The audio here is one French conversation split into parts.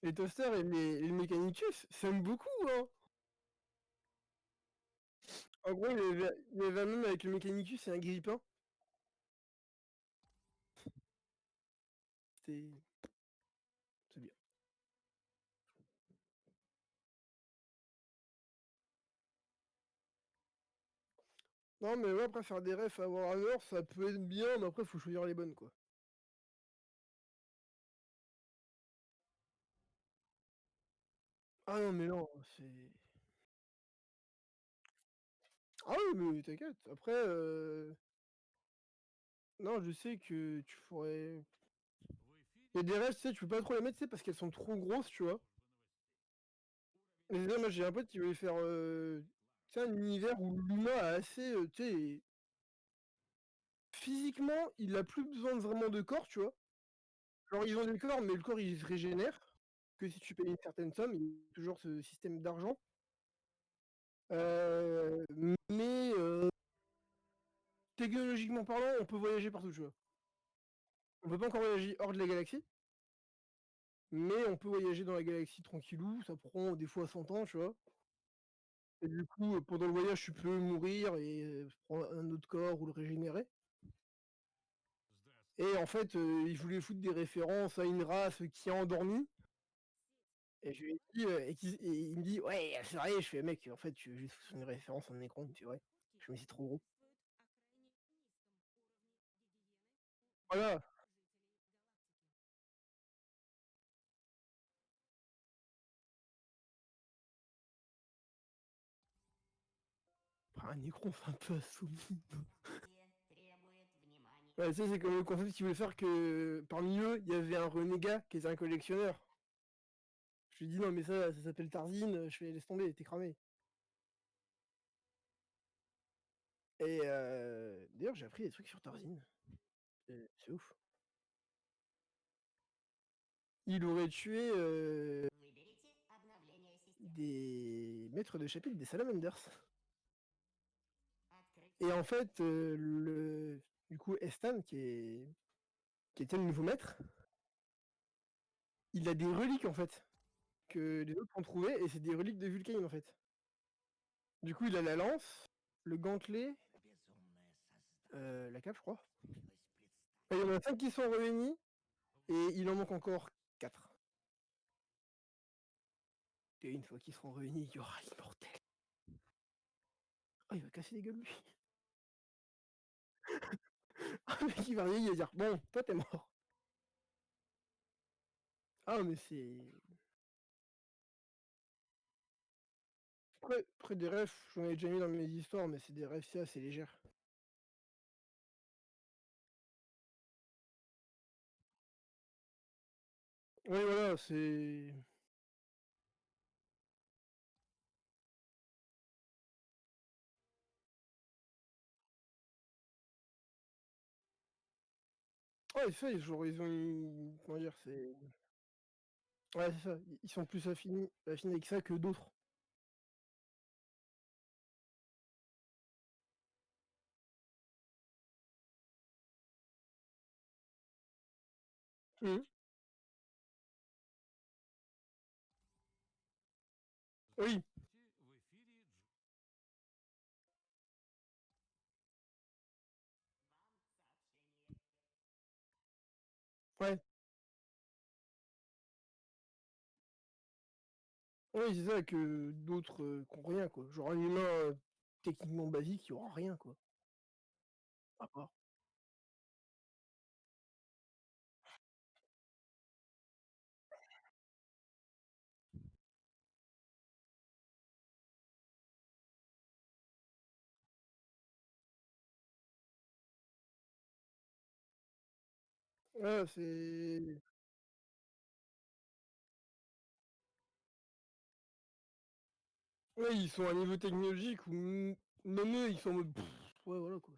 Les toasters et les Mechanicus, ça aime beaucoup, hein. En gros, il y avait un même avec le Mechanicus et un grille-pain. C'est c'est bien. Non, mais ouais, après faire des refs à Warhammer, ça peut être bien, mais après, faut choisir les bonnes, quoi. Ah non, mais non, c'est... Ah oui, mais t'inquiète. Après, non, je sais que tu pourrais... Il y a des refs, tu sais, tu peux pas trop les mettre, tu sais, parce qu'elles sont trop grosses, tu vois. Mais déjà, moi, j'ai un pote qui voulait faire, tu sais, un univers où l'humain a assez, tu sais... Physiquement, il a plus besoin de vraiment de corps, tu vois. Genre, ils ont des corps, mais le corps, il se régénère. Que si tu payes une certaine somme, il y a toujours ce système d'argent. Euh, mais technologiquement parlant, on peut voyager partout, tu vois. On peut pas encore voyager hors de la galaxie, mais on peut voyager dans la galaxie tranquillou, ça prend des fois 100 ans, tu vois. Et du coup, pendant le voyage, tu peux mourir et prendre un autre corps ou le régénérer. Et en fait, il voulait foutre des références à une race qui est endormie. Et je lui ai dit, et il me dit, ouais, c'est vrai, je fais, mec, en fait, tu veux juste foutre une référence en écran, il me fait, ouais. Je me dis, c'est trop gros. Voilà. Après, un écran, c'est un peu assommé. Ouais, tu sais, c'est comme le concept qu'ils voulaient faire que parmi eux, il y avait un renégat qui était un collectionneur. Je lui ai dit non mais ça s'appelle Tarzine, je fais laisse tomber, t'es cramé. Et d'ailleurs j'ai appris des trucs sur Tarzine. C'est ouf. Il aurait tué des maîtres de chapitre des Salamanders. Et en fait, du coup, Estan, qui était le nouveau maître, il a des reliques en fait, que les autres ont trouvées, et c'est des reliques de Vulcain en fait. Du coup, il a la lance, le gantelet, la cape, je crois. Et il y en a 5 qui sont réunis, et il en manque encore 4. Et une fois qu'ils seront réunis, il y aura l'immortel. Oh, il va casser les gueules, lui. Le mec, il va arriver, il va dire bon, toi, t'es mort. Ah, mais c'est. Après des refs, j'en ai déjà mis dans mes histoires, mais c'est des refs, c'est assez légère. Oui, voilà, c'est. Ouais, c'est ça, genre, ils ont une. Comment dire, c'est. Ouais, c'est ça, ils sont plus affinés avec ça que d'autres. Mhm. Oui, ouais. Oui, c'est ça, que d'autres qui ont rien, quoi. Genre, un humain techniquement basique, il aura rien, quoi. À part. Ouais, c'est. Ouais, ils sont à un niveau technologique où même eux, ils sont en mode. Ouais, voilà quoi.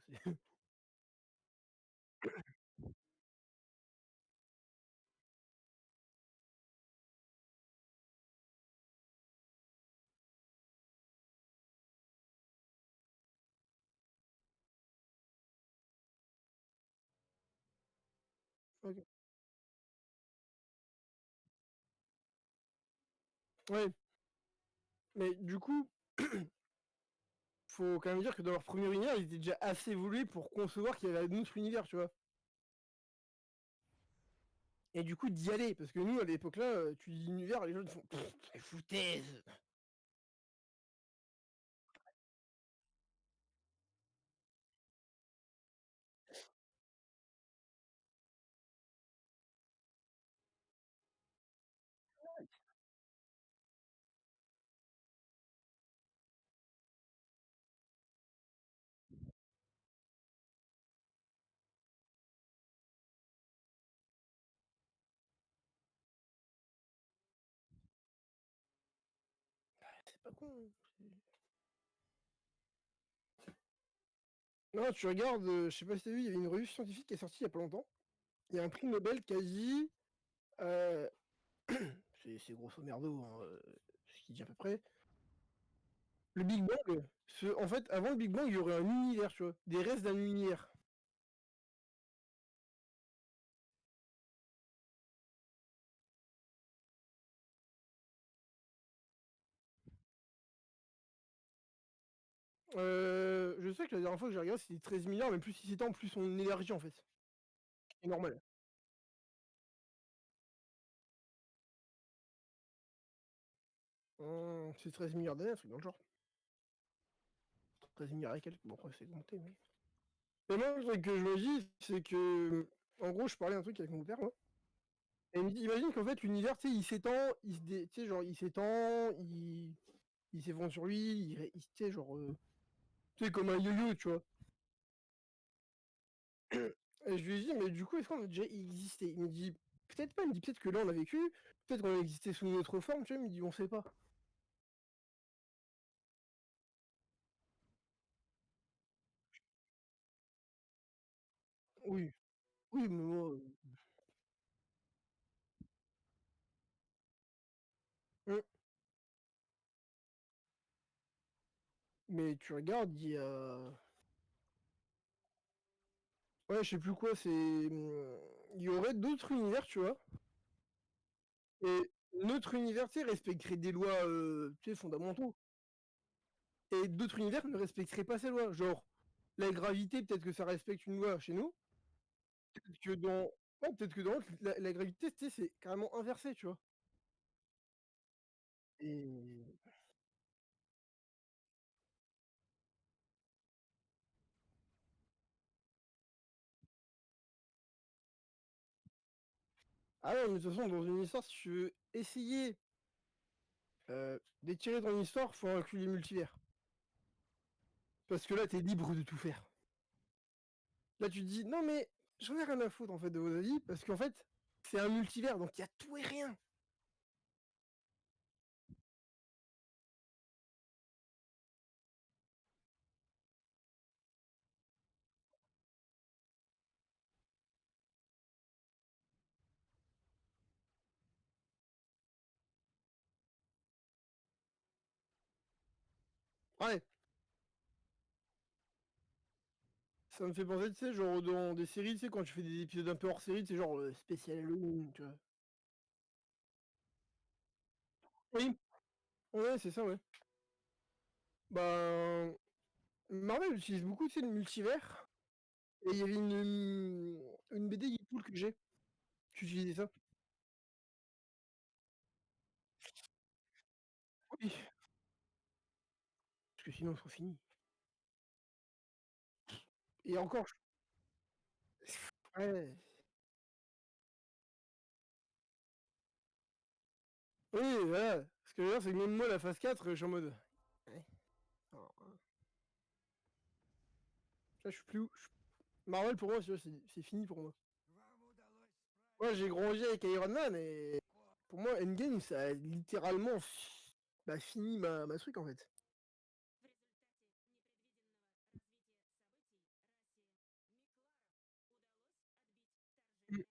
Ok. Ouais, mais du coup, faut quand même dire que dans leur premier univers, ils étaient déjà assez évolués pour concevoir qu'il y avait un autre univers, tu vois? Et du coup, d'y aller, parce que nous, à l'époque là, tu dis univers, les gens ils font: «Quelle foutaise!» C'est pas con, hein, non, tu regardes, je sais pas si tu vu, il y avait une revue scientifique qui est sortie il y a pas longtemps. Il y a un prix Nobel qui a dit, heu, c'est grosso merdo, hein, ce qu'il dit à peu près. Le Big Bang, en fait, avant le Big Bang, il y aurait un univers, tu vois? Des restes d'un univers. Je sais que la dernière fois que j'ai regardé, c'était 13 milliards, mais plus il s'étend, plus on élargit, en fait. C'est normal. C'est 13 milliards d'années, un truc dans le genre. 13 milliards et quelques, bon après c'est augmenté, mais et moi, le truc que je me dis, c'est que, en gros, je parlais un truc avec mon père, moi, et il me dit: «Imagine qu'en fait l'univers, tu sais, il s'étend, il se dé tu sais, genre, il s'étend, il s'effondre sur lui, tu sais, genre, tu sais, comme un yo-yo, tu vois?» Et je lui ai dit: «Mais du coup, est-ce qu'on a déjà existé?» Il me dit: «Peut-être pas», il me dit: «Peut-être que là, on a vécu, peut-être qu'on a existé sous une autre forme», tu vois? Il me dit: «On sait pas». Oui, oui, mais moi, mmh, mais tu regardes, ouais, je sais plus quoi, il y aurait d'autres univers, tu vois? Et notre univers, tu sais, respecterait des lois, tu sais, fondamentaux. Et d'autres univers ne respecteraient pas ces lois. Genre, la gravité, peut-être que ça respecte une loi chez nous, peut-être que dans ouais, peut-être que dans l'autre, la gravité, tu sais, c'est carrément inversé, tu vois? Et ah ouais, mais de toute façon, dans une histoire, si tu veux essayer, d'étirer ton histoire, faut inclure les multivers. Parce que là, tu es libre de tout faire. Là, tu te dis: «Non mais j'en ai rien à foutre, en fait, de vos avis, parce qu'en fait, c'est un multivers, donc il y a tout et rien». Ouais. Ça me fait penser, tu sais, genre dans des séries, tu sais, quand tu fais des épisodes un peu hors série, tu sais, genre spécial Halloween, tu vois. Oui, ouais, c'est ça, ouais. Ben, Marvel utilise beaucoup, tu sais, le multivers. Et il y avait une BD Deadpool que j'ai, qui utilisait ça. Oui, parce que sinon, ils sont finis. Et encore, ouais. Oui, voilà. Ce que je veux dire, c'est que même moi, la phase 4, je suis en mode. Ouais. Alors, là, je suis plus où. Marvel, pour moi, tu vois, c'est fini pour moi. Moi, j'ai grandi avec Iron Man et pour moi, Endgame, ça a littéralement bah, fini ma truc en fait. Mm.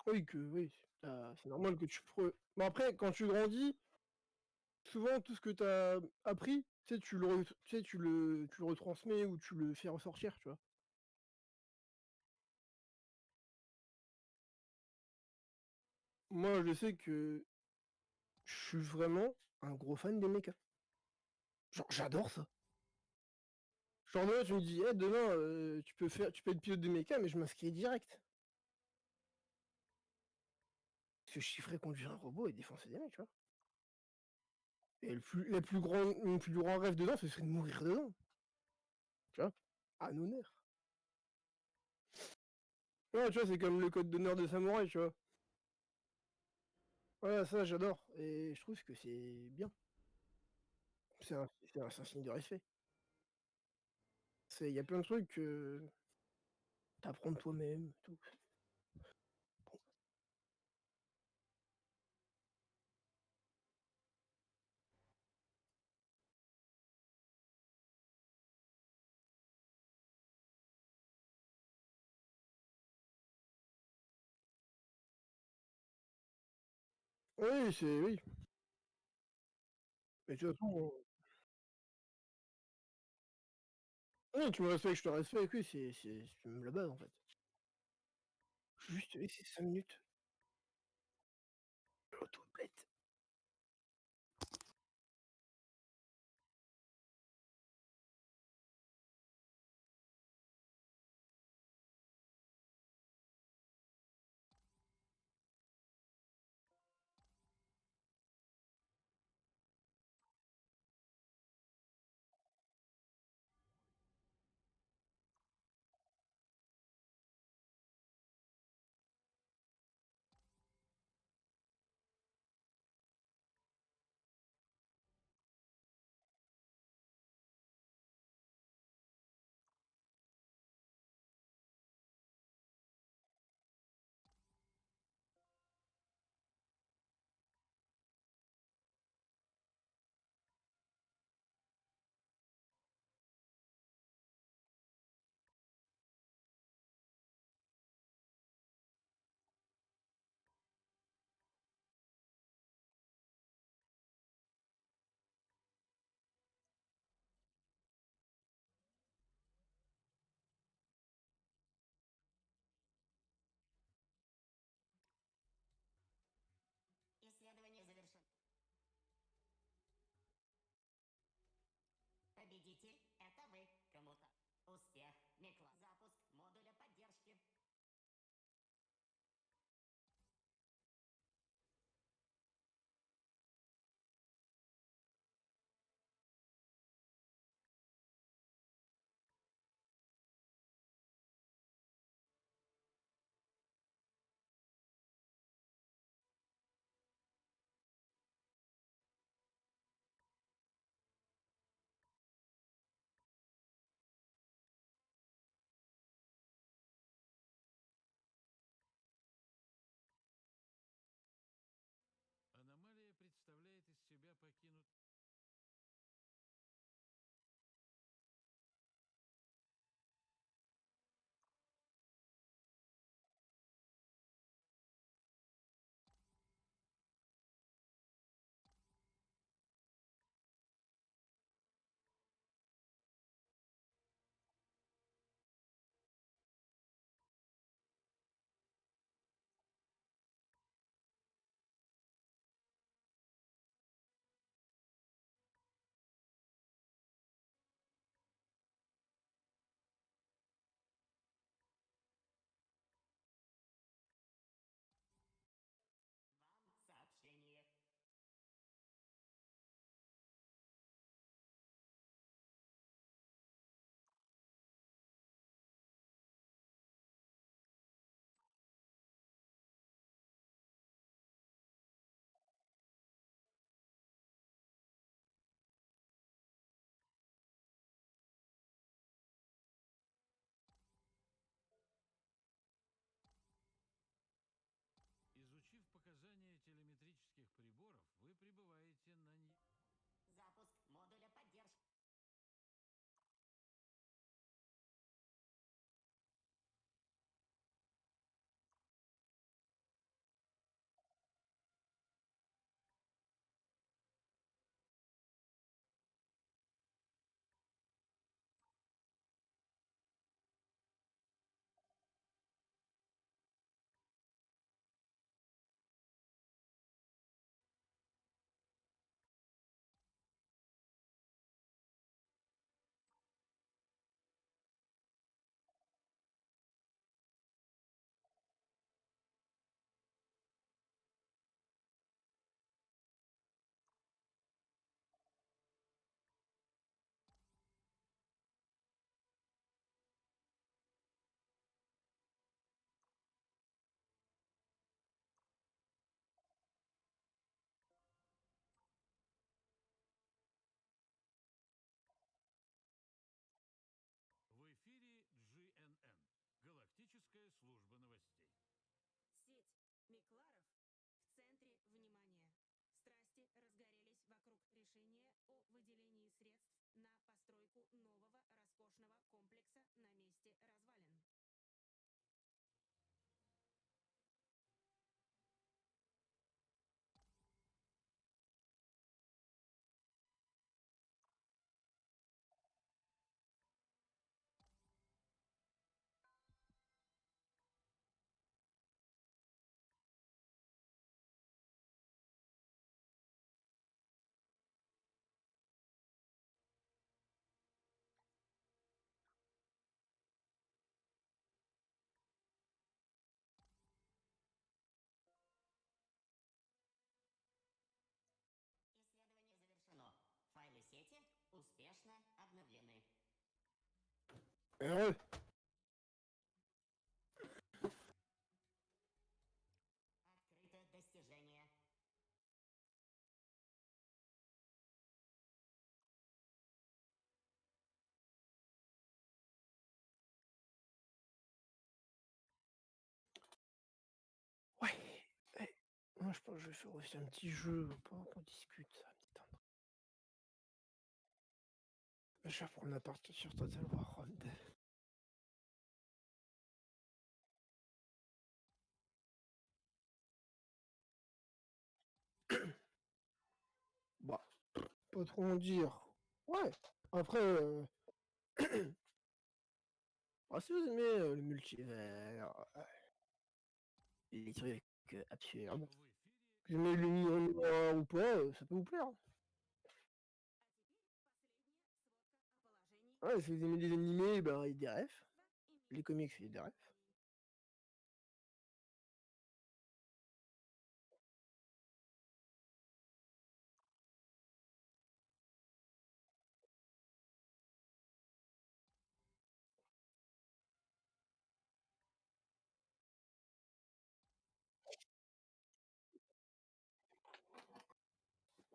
Oui, que oui. C'est normal que tu pre bon après quand tu grandis, souvent tout ce que tu as appris, tu sais, tu sais, tu le retransmets ou tu le fais ressortir, tu vois? Moi, je sais que je suis vraiment un gros fan des mechas. Genre j'adore ça. Genre demain tu me dis: «Eh demain, tu peux être pilote de méca», mais je m'inscris direct. Parce que je kifferais conduire un robot et défoncer des mecs, tu vois? Et mon plus grand rêve dedans, ce serait de mourir dedans, tu vois? Un honneur. Ouais, tu vois, c'est comme le code d'honneur des samouraïs, tu vois? Ouais, ça j'adore et je trouve que c'est bien. C'est un signe de respect. Il y a plein de trucs que tu de toi-même, tout. Oui, oui. Mais de toute façon, oui, tu me respectes, je te respecte, oui, c'est même la base, en fait. Juste laisser 5 minutes. L'autobette. Исследование завершено. Победитель — это вы. Кому-то. Успех. Микла. Запуск модуля поддержки. Аномалия представляет из себя покинутый служба новостей. Сеть Микларов в центре внимания. Страсти разгорелись вокруг решения о выделении средств на постройку нового роскошного комплекса на месте развалин. Исследование завершено. Файлы сети успешно обновлены. Heureux. Открыто достижение. Ouais. Eh, moi, je pense que je vais faire aussi un petit jeu pendant qu'on discute. Ça va me détendre. Je vais prendre la partie sur Total War Rome 2. Bah, pas trop en dire. Ouais. Après, bah, si vous aimez le multivers, les trucs absurdes, В эфире que vous aimez l'univers noir ou pas, ça peut vous plaire. Hein. А теперь последняя сводка о положении Ouais, si vous aimez les animés, bah, il y a des refs. имеет Les comics, il y a des refs.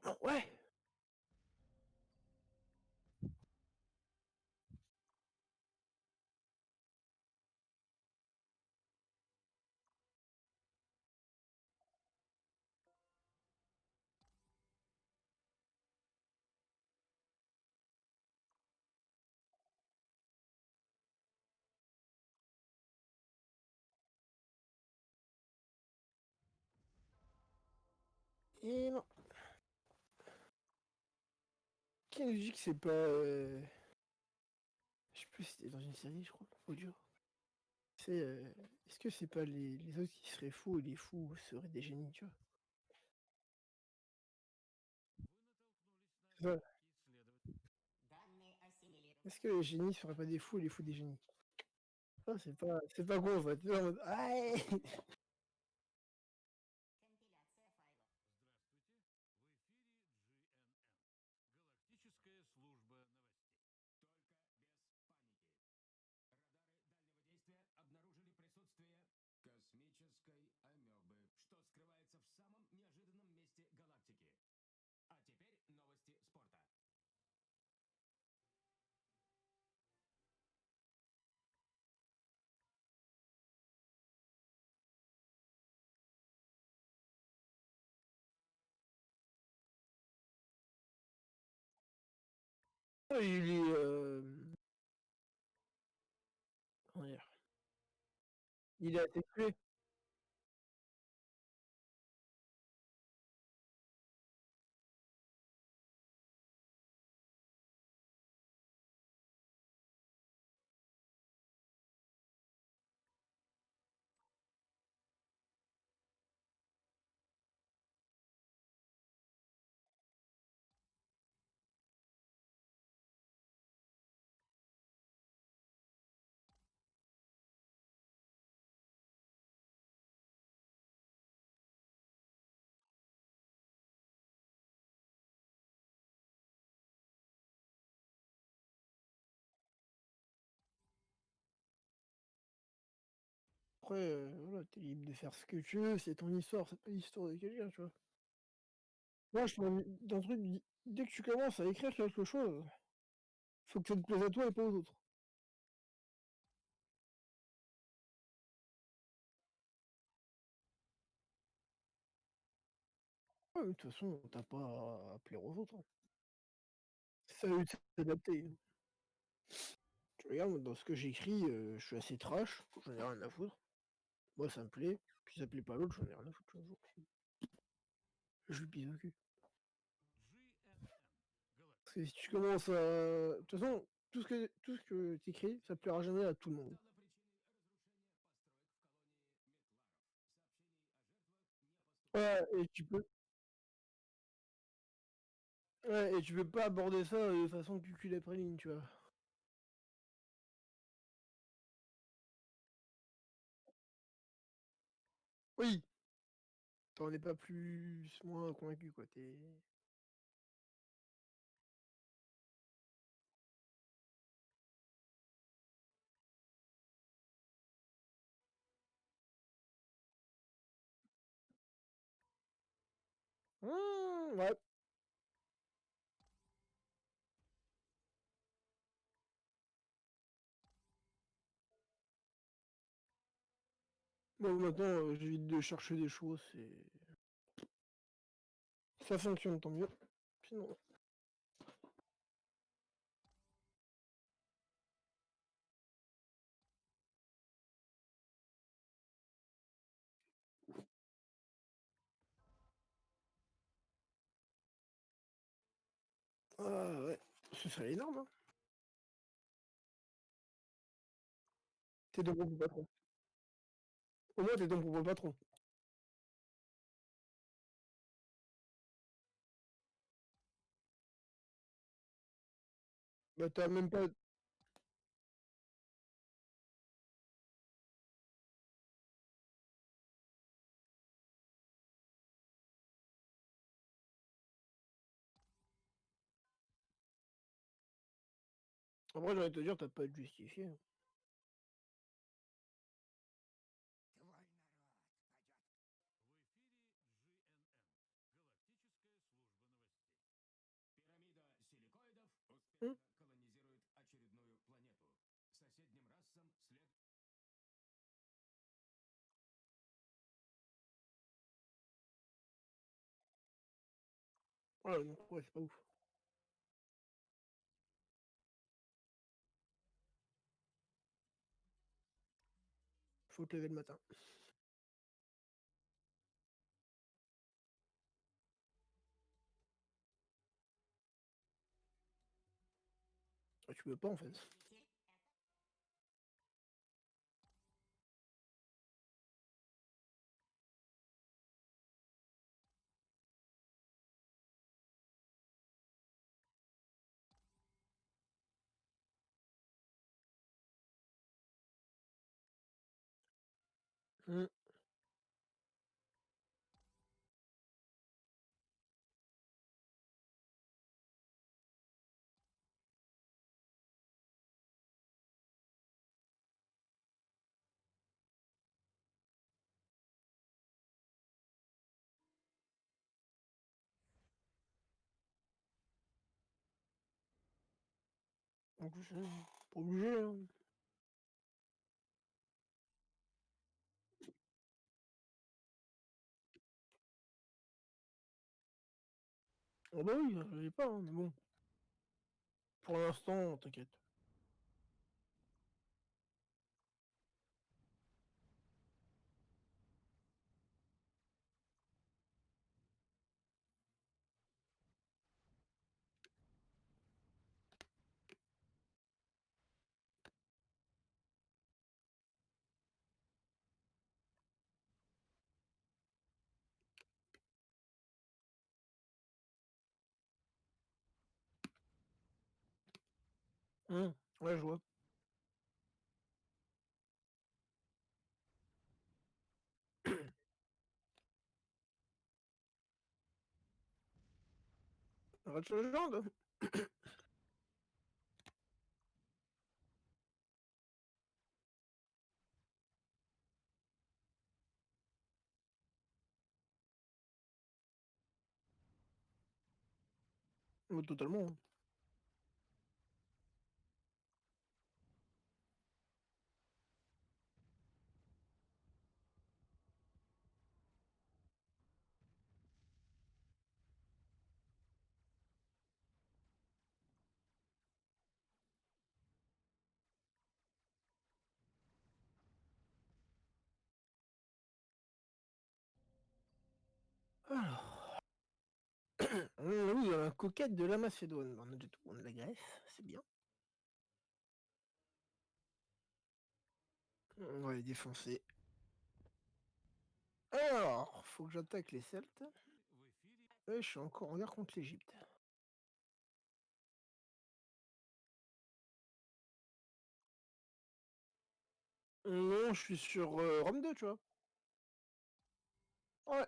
Ah, ouais. Et non. Qui nous dit que c'est pas... Je sais plus si c'était dans une série, je crois. Audio. C'est... Est-ce que c'est pas les autres qui seraient fous et les fous seraient des génies, tu vois? вы натолкнулись на C'est ça. ошибки исследователей. Данные ассимилированы. Est-ce que les génies seraient pas des fous et les fous des génies? Ça, c'est pas con, en fait. Tu vois, en mode, ouais. Компиляция файлов. Здравствуйте, в эфире GNN. Галактическая служба новостей. Только без паники. Радары дальнего действия обнаружили присутствие космической амебы, что скрывается в самом неожиданном месте галактики. А теперь новости спорта. Il est... Comment dire? Il est asexué. Après, voilà, t'es libre de faire ce que tu veux, c'est ton histoire, c'est pas l'histoire de quelqu'un, tu vois. Moi, je parle d'un truc, dès que tu commences à écrire quelque chose, faut que ça te plaise à toi et pas aux autres. Ouais, mais de toute façon, t'as pas à plaire aux autres, hein. C'est à eux de s'adapter, hein. Tu regardes, moi, dans ce que j'écris, je suis assez trash, j'en ai rien à foutre. Moi, ça me plaît, puis ça plaît pas à l'autre, j'en ai rien à foutre, tu vois? Je lui pisse au cul. GNN. Parce que si tu commences à de toute façon, tout ce que tu écris, ça plaira jamais à tout le monde. Стало причиной разрушения построек в колонии Метларов. Сообщений о жертвах не поступало. Ouais, et tu peux pas aborder ça, de façon cucul après ligne, tu vois? Oui, tu en es pas plus moins convaincu, quoi, tu es ouais. Moi, maintenant, j'évite de chercher des choses, c'est ça fonctionne, tant mieux. Sinon ah ouais, ce serait énorme, hein. Tu ton propre patron. Au moins, tu ton propre patron. Bah, tu même pas après, j'ai envie de te dire, tu pas à te justifier, hein. Твой народ пойдет. В эфире GNN. Галактическая служба новостей. Пирамида силикоидов Mmh. успешно колонизирует очередную планету. Соседним расам следует... Ouais, donc ouais, c'est pas ouf. Faut te lever le matin. Ah, tu peux pas, en fait. Видите, это Mmh. En plus, pas obligé, hein. Ah bah oui, j'allais pas, hein, mais bon. Pour l'instant, t'inquiète. Mmh. Ouais, je vois. Arrête ce genre. Totalement, hein. Alors. Oui, un coquette de la Macédoine. On a de tout. On a de la Grèce, c'est bien. On va les défoncer. Alors, faut que j'attaque les Celtes. В эфире Et je suis encore en guerre contre l'Égypte. Non, je suis sur Rome 2, tu vois. Ouais.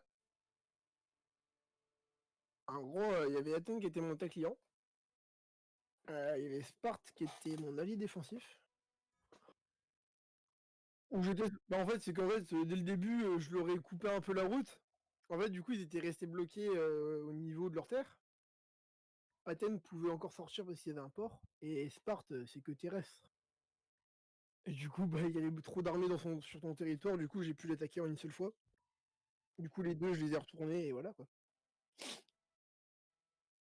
En gros, il y avait Athènes qui était mon client. Il y avait Sparte qui était mon allié défensif. Où j'étais. Bah, en fait, c'est qu'en fait, dès le début, je leur ai coupé un peu la route. En fait, du coup, ils étaient restés bloqués au niveau de leur terre. Athènes pouvait encore sortir parce qu'il y avait un port. Et Sparte, c'est que terrestre. Et du coup, bah, il y avait trop d'armées sur ton territoire. Du coup, j'ai pu l'attaquer en une seule fois. Du coup, les deux, je les ai retournés et voilà quoi.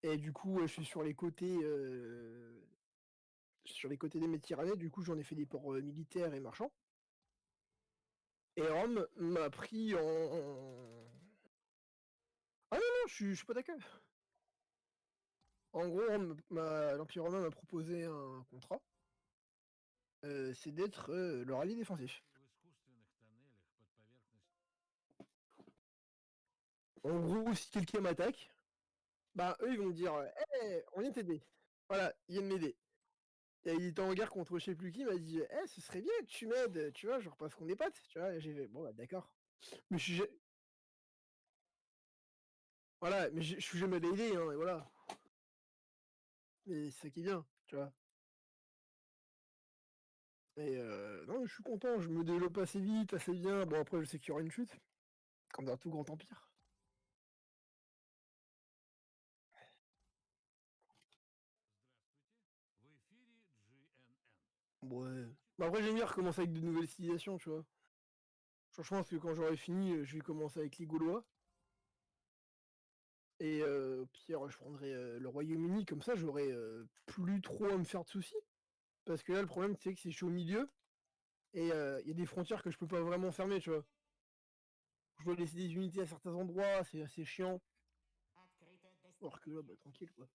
Et du coup, je suis sur les côtés. Sur les côtés des Méditerranées, du coup, j'en ai fait des ports militaires et marchands. Et Rome m'a pris en. Ah non, non, je suis pas d'accord. En gros, l'Empire romain m'a proposé un contrat. C'est d'être leur allié défensif. в искусственных тоннелях под поверхностью. En gros, si quelqu'un m'attaque, bah eux ils vont me dire hey, on vient t'aider. Voilà, ils viennent m'aider. Et il était en guerre contre je sais plus qui, il m'a dit ce serait bien que tu m'aides, tu vois, genre parce qu'on est potes, tu vois. Et j'ai fait bon bah d'accord. Mais voilà, mais je suis jamais aidé, hein, et voilà. Mais c'est ça qui est bien, tu vois. Et non, je suis content, je me développe assez vite, assez bien. Bon après je sais qu'il y aura une chute, comme dans tout grand empire. Здравствуйте. В эфире GNN. Ouais. Bah après j'aime bien recommencer avec de nouvelles civilisations, tu vois. Franchement, parce que quand j'aurai fini, je vais commencer avec les Gaulois. Et au pire, je prendrai le Royaume-Uni, comme ça j'aurai plus trop à me faire de soucis. Parce que là, le problème, c'est que je suis au milieu, et il y a des frontières que je peux pas vraiment fermer, tu vois. Je dois laisser des unités à certains endroits, c'est assez chiant. Открытая Alors que là, достижение. bah tranquille, quoi.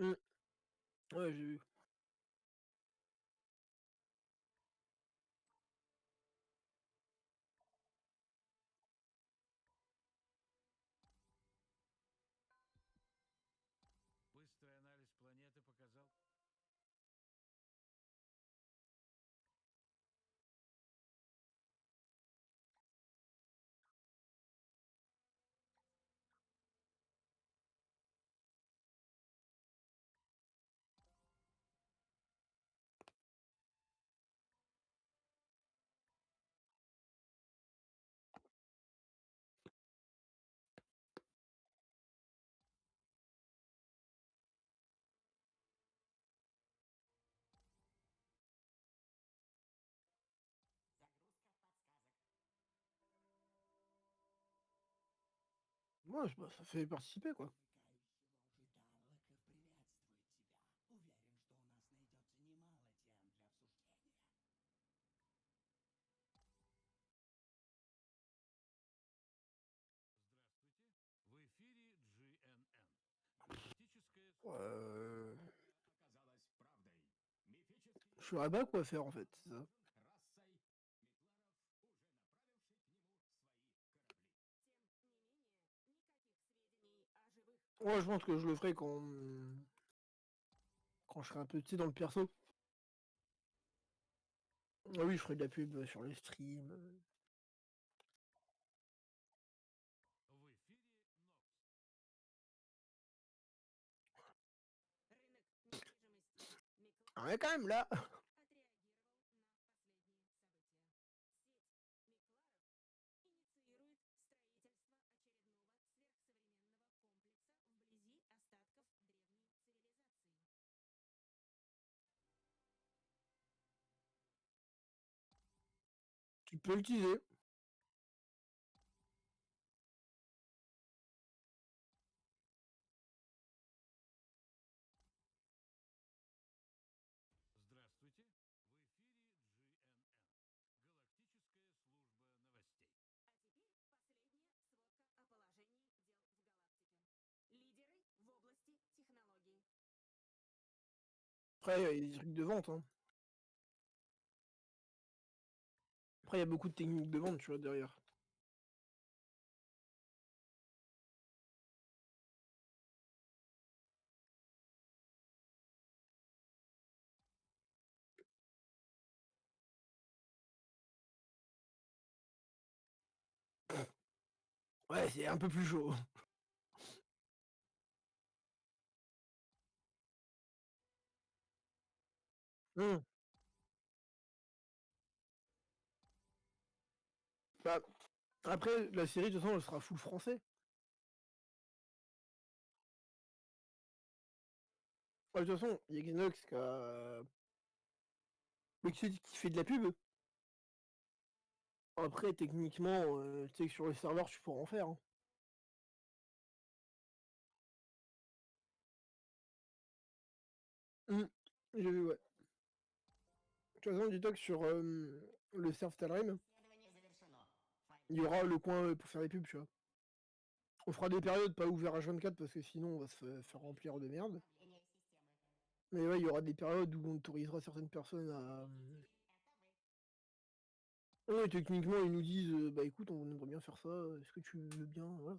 Mm. Ouais, j'ai vu. Быстрый анализ планеты показал. Загрузка подсказок. Ouais, bah, ça fait participer, quoi. Замыкающего ожидалоков приветствует тебя. Уверен, что у нас найдется немало тем для обсуждения. Здравствуйте. В эфире GNN. Галактическая Ouais, Оказалось правдой. Мифический je saurais pas quoi faire, en fait, c'est ça. расой Микларов, уже направивший к нему свои корабли. Тем не менее, никаких сведений о живых Ouais, je pense que je le ferai quand je serai un peu, tu sais, dans le perso. Ah oui, je ferai de la pub sur les streams. В эфире Нокс. рынок недвижимости. Ah ouais, quand même, là. Tu peux l'utiliser. Здравствуйте. В эфире GNN. Галактическая служба новостей. А теперь последняя сводка о положении дел в галактике. Après, il y a des trucs de vente. Hein. Après, il y a beaucoup de techniques de vente, tu vois, derrière. Ouais, c'est un peu plus chaud. Hmm. Bah, après, la série, de toute façon, elle sera full français. Ouais, de toute façon, il y a Xenox qui fait de la pub. Après, techniquement, tu sais que sur les serveurs, tu pourras en faire. Hein. J'ai vu, ouais. De toute façon, dis-toi que sur le serve Talrim, Исследование завершено. Файл il y aura le coin pour faire des pubs, tu vois. On fera des périodes pas ouvertes H24 parce que sinon on va se faire remplir de merde. обновления системы. Mais ouais, il y aura des périodes où on autorisera certaines personnes à. Теперь это вы. Ouais, techniquement, ils nous disent bah écoute, on aimerait bien faire ça, est-ce que tu veux bien voilà.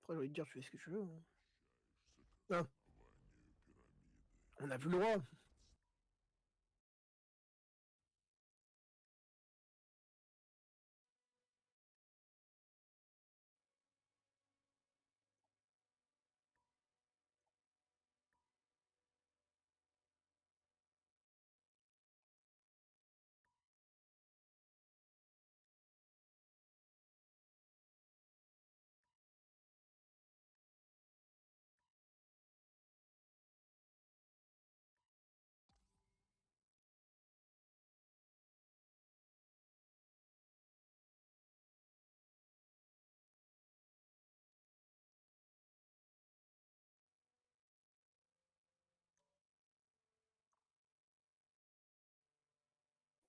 Après, j'ai envie de dire, tu fais ce que tu veux. Hein. Ah, on a plus le droit.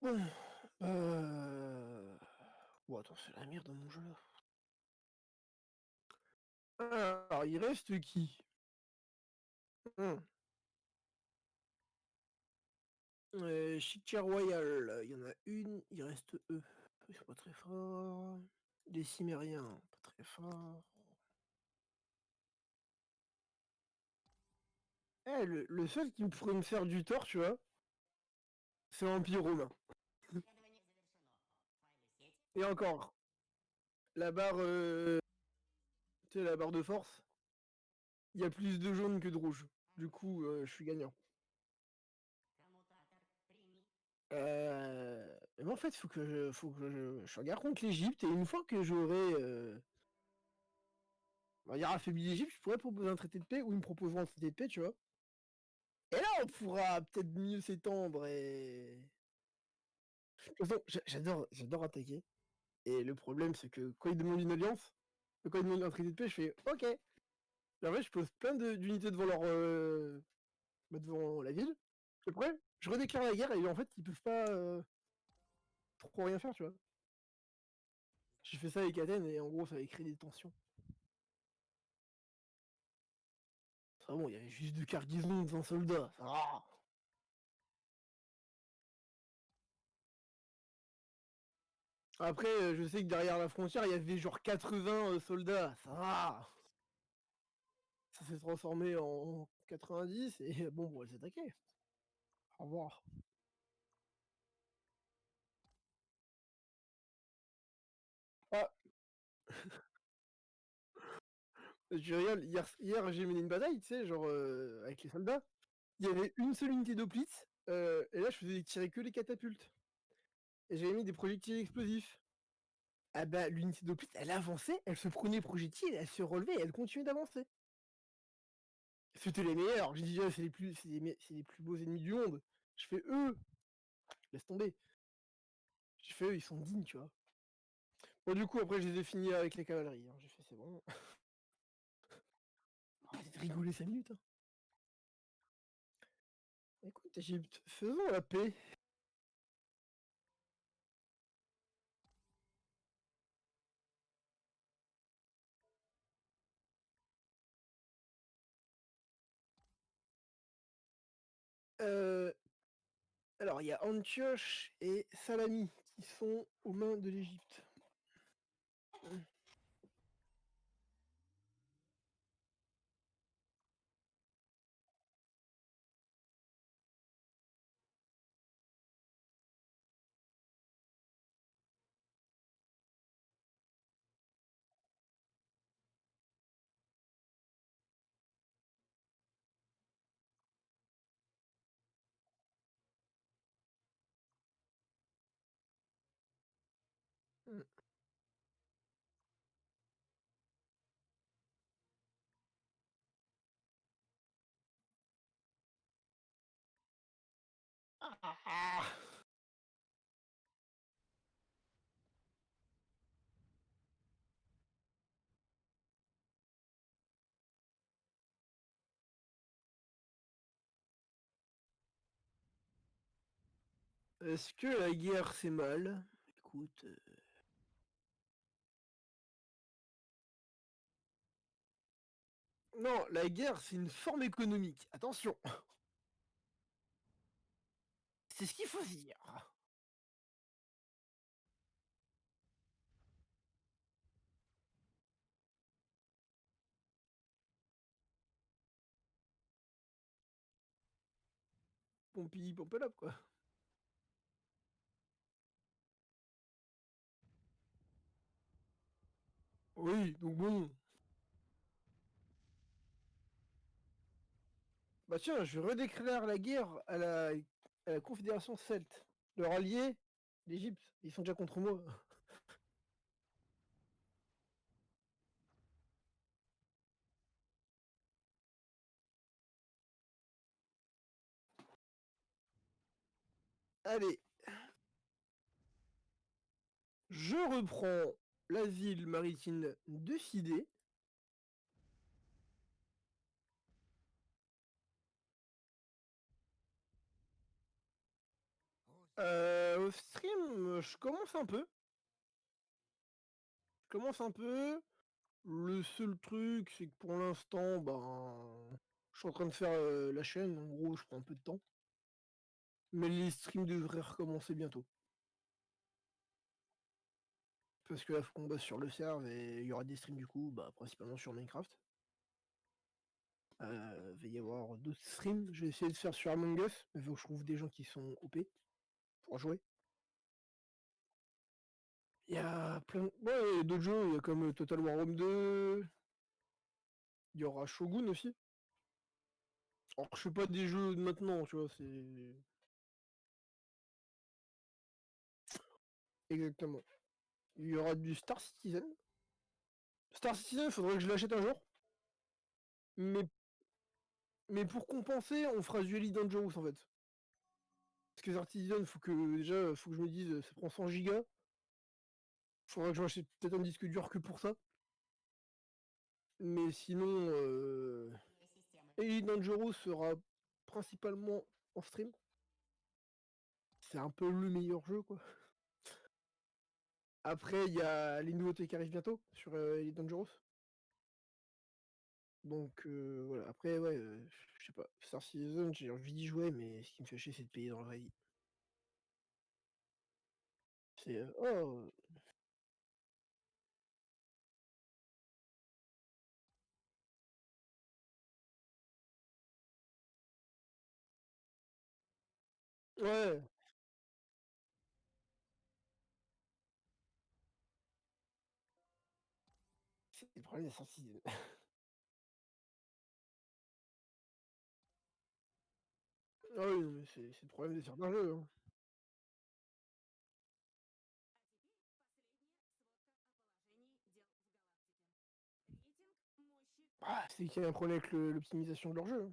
Bon, bon, attends, c'est la merde dans mon jeu là. Alors, il reste qui Chicha Royal, il y en a une, il reste eux. Ils sont pas très forts. Les Cimériens, pas très forts. Eh, le seul qui pourrait me faire du tort, tu vois, c'est l'Empire romain. Исследование завершено. Файлы сеть. Et encore, la barre, tu sais, la barre de force, il y a plus de jaune que de rouge. Du coup, je suis gagnant. Коммутатор. Прими. Mais en fait, faut que je regarde contre l'Égypte et une fois que j'aurai, on va dire affaibli l'Égypte, je pourrais proposer un traité de paix ou ils me proposeront un traité de paix, tu vois. Et là, on pourra peut-être mieux s'étendre et. De toute façon, j'adore attaquer. Et le problème, c'est que quand ils demandent une alliance, quand ils demandent un traité de paix, je fais OK. Et en fait, je pose plein d'unités devant leur, devant la ville. Et après, je redéclare la guerre et en fait, ils peuvent pas trop rien faire, tu vois. J'ai fait ça avec Athènes et en gros, ça avait créé des tensions. Ça bon, il y avait juste 2 cargaisons de 20 soldats. Ça va. Après, je sais que derrière la frontière, il y avait genre 80 soldats. Ça va. Ça s'est transformé en 90 et bon, on va les attaquer. Au revoir. Ah, je rigole, hier j'ai mené une bataille, tu sais, genre avec les soldats. Il y avait une seule unité d'hoplites, et là je faisais tirer que les catapultes. et j'avais mis des projectiles explosifs. Ah bah, l'unité d'Hoplite, elle avançait, elle se prenait les projectiles, elle se relevait et elle continuait d'avancer. C'était les meilleurs. Je dis, ah, c'est les plus beaux ennemis du monde. Je fais eux, laisse tomber. Je fais eux, ils sont dignes, tu vois. Bon, du coup, après, je les ai finis avec les cavaleries. Hein. J'ai fait, c'est bon. Arrêtez de rigoler 5 minutes. Hein. Écoute, Égypte, faisons la paix. Euh, alors, il y a Antioche et Salami qui sont aux mains de l'Égypte. Ah. Est-ce que la guerre c'est mal? Écoute. Non, la guerre c'est une forme économique. Attention. C'est ce qu'il faut dire. Pompili Pompelop quoi. Oui, donc bon. Bah tiens, je redéclare la guerre à la Confédération Celte. Leur allié, l'Égypte. Ils sont déjà contre moi. Allez. Je reprends la ville maritime de Sidé. Au stream, je commence un peu. Je commence un peu. Le seul truc, c'est que pour l'instant, ben, je suis en train de faire la chaîne. En gros, je prends un peu de temps. Mais les streams devraient recommencer bientôt. Parce que là, faut qu'on bosse sur le serve et il y aura des streams du coup, bah, principalement sur Minecraft. Va y avoir d'autres streams. Je vais essayer de faire sur Among Us, mais faut que je trouve des gens qui sont OP pour jouer. Il y a plein ouais, d'autres jeux, il y a comme Total War Rome 2. Il y aura Shogun aussi. Alors je fais pas des jeux de maintenant, tu vois, c'est. Exactement. Il y aura du Star Citizen. Star Citizen, il faudrait que je l'achète un jour. Mais, mais pour compenser, on fera du Elite Dangerous en fait. Parce que Star Citizen, faut que je me dise, ça prend 100 gigas. Faudra que je m'achète peut-être un disque dur que pour ça. Mais sinon, Elite Dangerous sera principalement en stream. C'est un peu le meilleur jeu, quoi. Après, il y a les nouveautés qui arrivent bientôt sur Elite Dangerous. Donc voilà. Après, ouais, je sais pas. Star Citizen, j'ai envie d'y jouer, mais ce qui me fait chier, c'est de payer dans la vraie vie. C'est oh, ouais, c'est le problème des Star Citizen. Ah oui, non, mais c'est le problème de certains jeux. Hein. Ah, c'est qu'il y a un problème avec l'optimisation de leur jeu.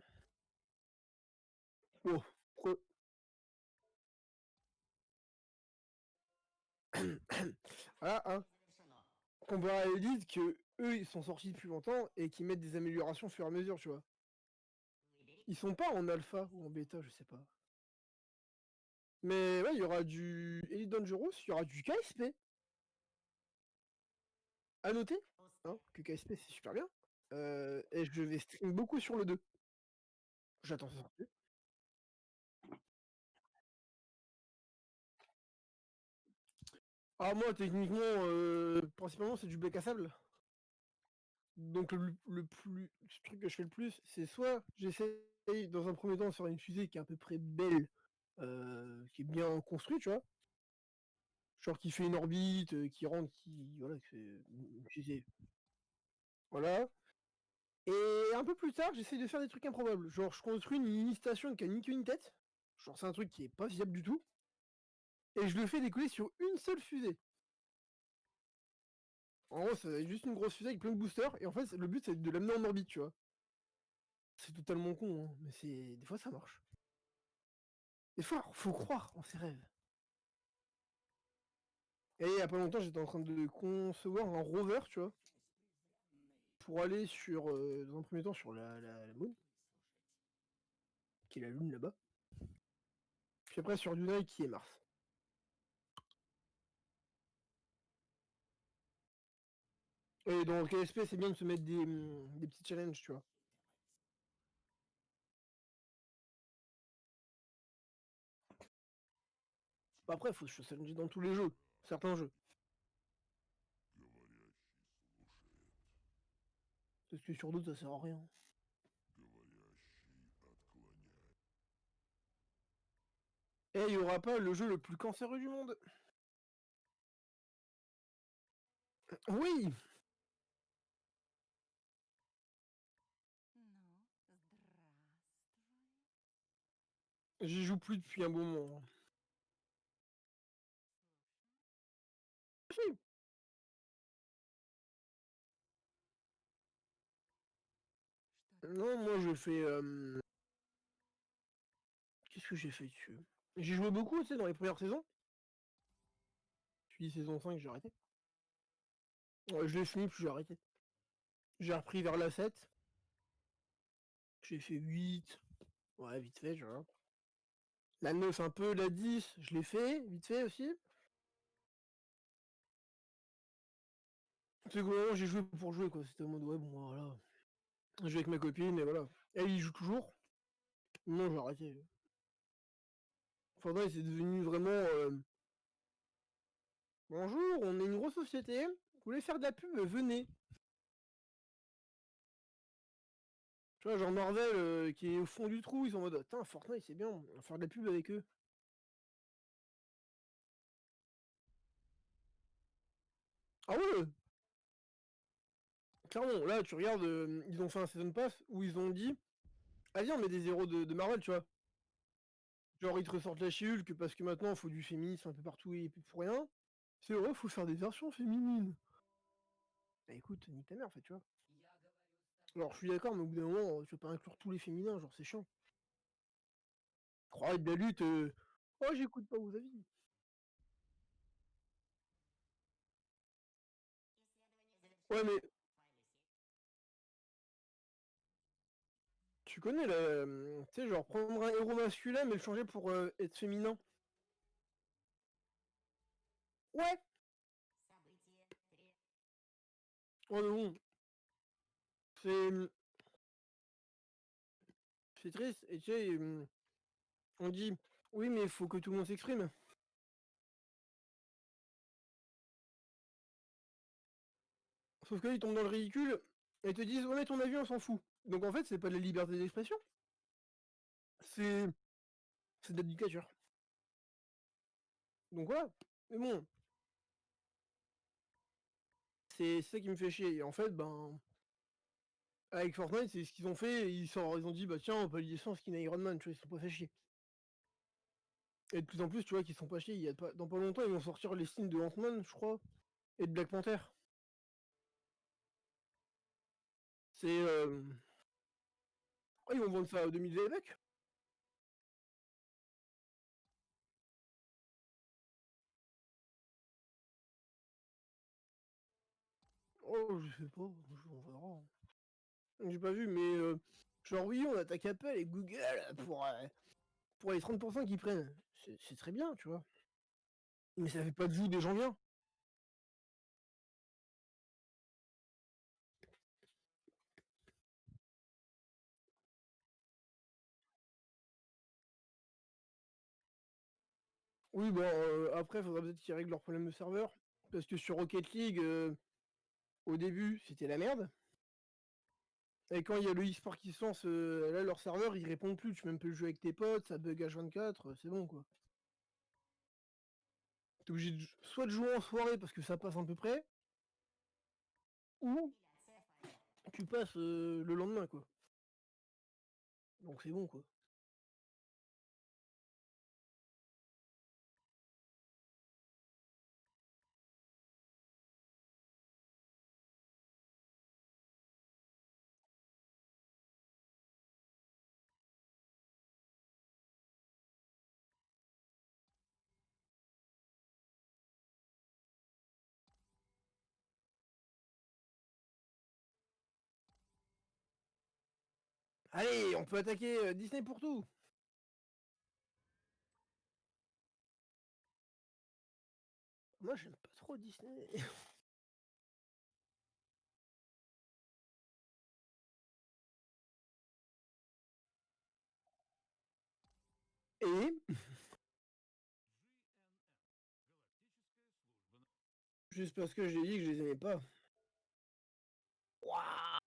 Oh, pre- voilà, hein. Comparé à Elite, que eux, ils sont sortis depuis longtemps et qui mettent des améliorations au fur et à mesure, tu vois. Ils sont pas en alpha ou en bêta, je sais pas. Mais ouais, il y aura du Elite Dangerous, il y aura du KSP. À noter, hein, que KSP c'est super bien. Et je vais stream beaucoup sur le 2. J'attends sa sortie. Ah moi techniquement, principalement c'est du bec à sable. Donc le truc que je fais le plus, c'est soit j'essaye dans un premier temps de faire une fusée qui est à peu près belle, qui est bien construite, tu vois. Genre qui fait une orbite, qui rentre, voilà, qui fait une fusée. Voilà. Et un peu plus tard, j'essaye de faire des trucs improbables. Genre je construis une mini-station qui a ni queue ni tête. Genre c'est un truc qui est pas viable du tout. Et je le fais décoller sur une seule fusée. En gros, c'est juste une grosse fusée avec plein de boosters. Et en fait, le but c'est de l'amener en orbite, tu vois. C'est totalement con, hein, mais c'est. Des fois ça marche. Des fois, faut croire en ses rêves. Et il y a pas longtemps, j'étais en train de concevoir un rover, tu vois, pour aller sur, dans un premier temps, sur la Moon, qui est la Lune là-bas. Puis après sur Duna, qui est Mars. Et dans le KSP, c'est bien de se mettre des petits challenges, tu vois. Après, faut se challenger dans tous les jeux, certains jeux. Parce que sur d'autres, ça sert à rien. Et il y aura pas le jeu le plus cancéreux du monde. Oui. J'y joue plus depuis un bon moment. Si. Non, moi je fais. Qu'est-ce que j'ai fait dessus? J'ai joué beaucoup, tu sais, dans les premières saisons. Puis saison 5, j'ai arrêté. Ouais, je l'ai fini, puis j'ai arrêté. J'ai repris vers la 7. J'ai fait 8. Ouais, vite fait, tu vois. La 9 un peu, la 10, je l'ai fait, vite fait aussi. C'est qu'au moment j'ai joué pour jouer, quoi. C'était en mode, ouais, bon, voilà. Je joue avec ma copine, et voilà. Elle y joue toujours. Non, j'ai arrêté. Fortnite, c'est devenu vraiment. Bonjour, on est une grosse société. Vous voulez faire de la pub, venez. Tu vois, genre Marvel qui est au fond du trou, ils sont en mode, putain, Fortnite, c'est bien, on va faire de la pub avec eux. Ah ouais, clairement, là, tu regardes, ils ont fait un season pass où ils ont dit, ah viens, on met des héros de Marvel, tu vois. Genre, ils te ressortent la She-Hulk parce que maintenant, il faut du féminisme un peu partout et pour rien. C'est vrai, faut faire des versions féminines. Bah écoute, nique ta mère, en fait, tu vois. Alors, je suis d'accord, mais au bout d'un moment, tu vas pas inclure tous les féminins, genre, c'est chiant. Croire de la lutte, oh, j'écoute pas vos avis. Ouais, mais tu connais, la, tu sais, genre, prendre un héros masculin, mais le changer pour être féminin. Ouais. Oh non, c'est c'est triste, et tu sais, on dit, oui, mais il faut que tout le monde s'exprime. Sauf que là, ils tombent dans le ridicule et te disent, ouais, mais ton avis, on s'en fout. Donc en fait, c'est pas de la liberté d'expression, c'est c'est de la dictature. Donc voilà. Mais bon, c'est ça qui me fait chier. Et en fait, ben, avec Fortnite, c'est ce qu'ils ont fait. Ils ont dit, bah tiens, on peut lier ça en skin Iron Man, tu vois, ils se sont pas fait chier. Et de plus en plus, tu vois, qu'ils sont pas chiés. Dans pas longtemps, ils vont sortir les skins de Ant-Man, je crois, et de Black Panther. C'est ah, ils vont vendre ça à 2000 mecs. Oh, je sais pas, on verra, hein. J'ai pas vu, mais genre oui, on attaque Apple et Google pour les 30% qu'ils prennent. C'est très bien, tu vois. Mais ça fait pas de vous des gens bien. Oui, bon, après, faudra peut-être qu'ils règlent leurs problèmes de serveur. Parce que sur Rocket League, au début, c'était la merde. Et quand il y a le e-sport qui se lance, là, leur serveur, ils répondent plus. Tu peux même plus jouer avec tes potes, ça bug H24, c'est bon, quoi. T'es obligé de, soit de jouer en soirée parce que ça passe à peu près, ou tu passes le lendemain, quoi. Donc c'est bon, quoi. Allez, on peut attaquer Disney pour tout. Moi, j'aime pas trop Disney. Et juste parce que j'ai dit que je les aimais pas. Waouh!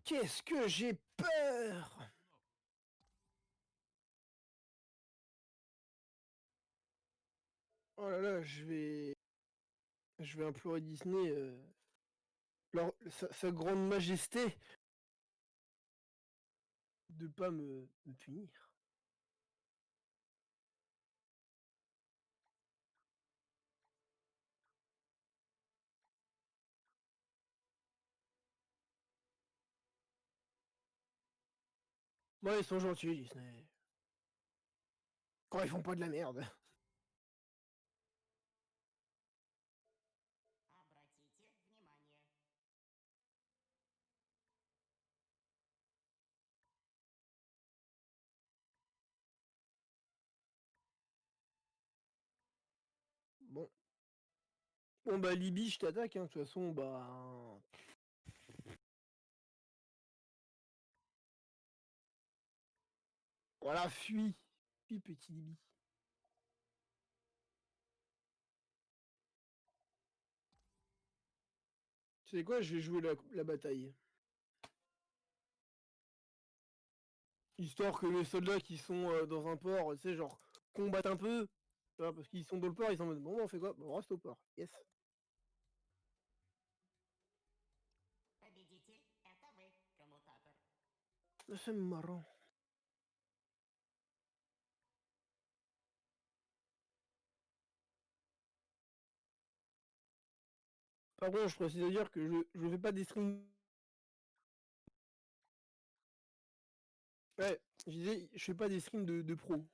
Qu'est-ce que j'ai peur! Oh là là, je vais implorer Disney, sa grande majesté, de pas me punir. Moi, ils sont gentils, Disney. Quand ils font pas de la merde. Обратите внимание. Bon. Bon bah Libye, je t'attaque, hein. De toute façon, bah. Voilà, fuis. Fuis, petit Libye. Tu sais quoi, je vais jouer la bataille. Histoire que les soldats qui sont dans un port, tu sais, genre, combattent un peu. Tu vois, parce qu'ils sont dans le port, ils sont en mode, bon, on fait quoi? Bon, on reste au port. Yes. Победитель — это вы, коммутатор. C'est marrant. Par contre, je précise à dire que je fais pas des streams. Ouais, je disais, je fais pas des streams de pro.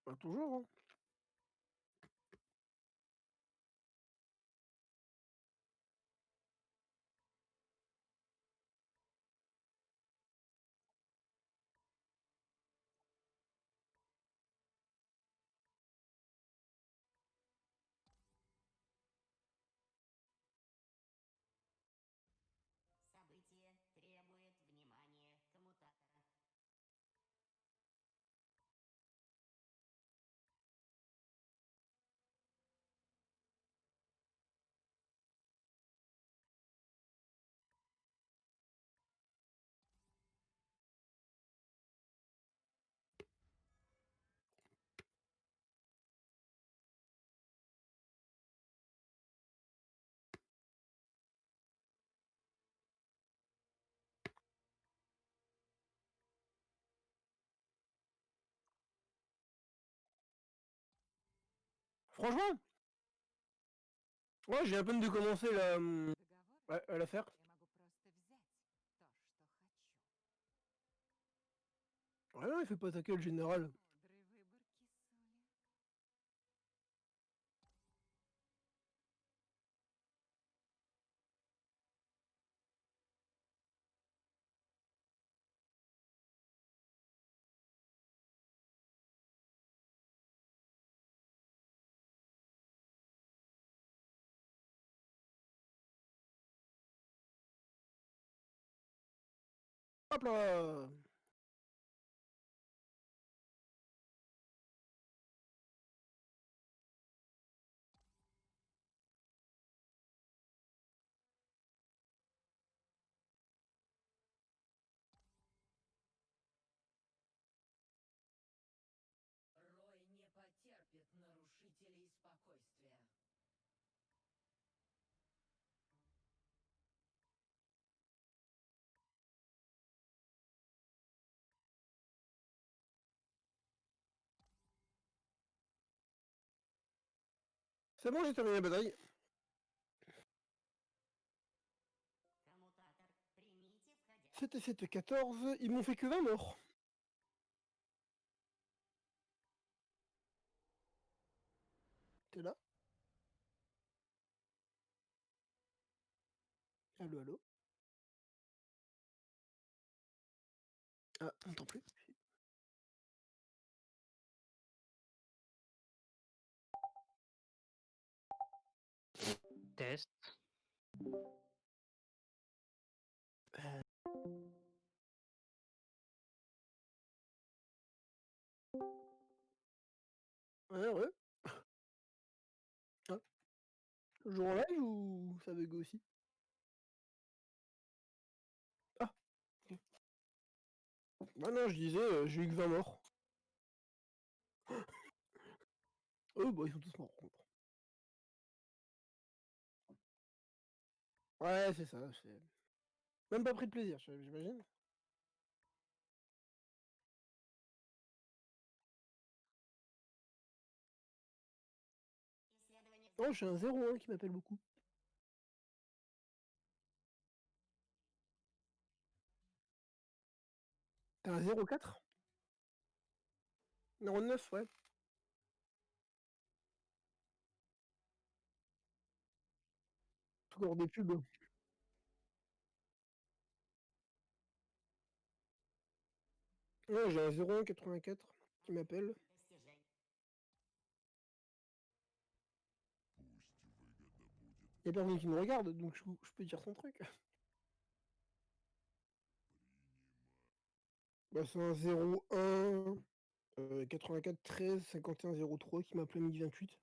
Pas toujours, hein. Franchement, ouais, j'ai à peine de commencer la, à la faire. Ouais, non, il fait pas attaquer le général. Hop là. Рой не потерпит нарушителей спокойствия. C'est bon, j'ai terminé la bataille. Коммутатор, примите входящий. C'était 7-14, ils m'ont fait que 20 morts. T'es là? Allô, allô? Ah, on m'entend plus. Test. Ouais, ouais. Ah. Toujours en live ou ça bug aussi? Ah, ok. Bah non, je disais, j'ai eu que 20 morts. Oh, bah ils sont tous morts contre. Ouais, c'est ça, c'est... Même pas pris de plaisir, j'imagine. Исследование Oh, j'ai un 0-1 qui m'appelle beaucoup. T'as un 0-4? 09, ouais. Toujours des pubs. Ouais, j'ai un 01-84 qui m'appelle. достижений. Y'a personne qui me regarde, donc je peux dire son truc. Bah c'est un 01 84 13 51 03 qui m'appelle midi 28.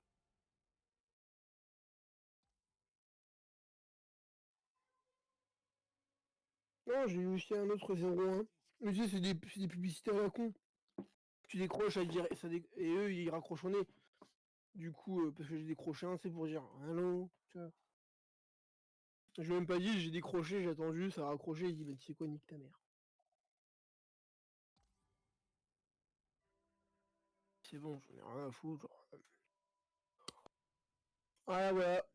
Non, j'ai eu aussi un autre 01. Mais tu sais, c'est des publicités à la con. Tu décroches, et eux, ils raccrochent au nez. Du coup, parce que j'ai décroché un, c'est pour dire allô, tu vois. Je l'ai même pas dit, j'ai décroché, j'ai attendu, ça a raccroché, il dit bah tu sais quoi, nique ta mère. C'est bon, j'en ai rien à foutre. Genre... Ah voilà.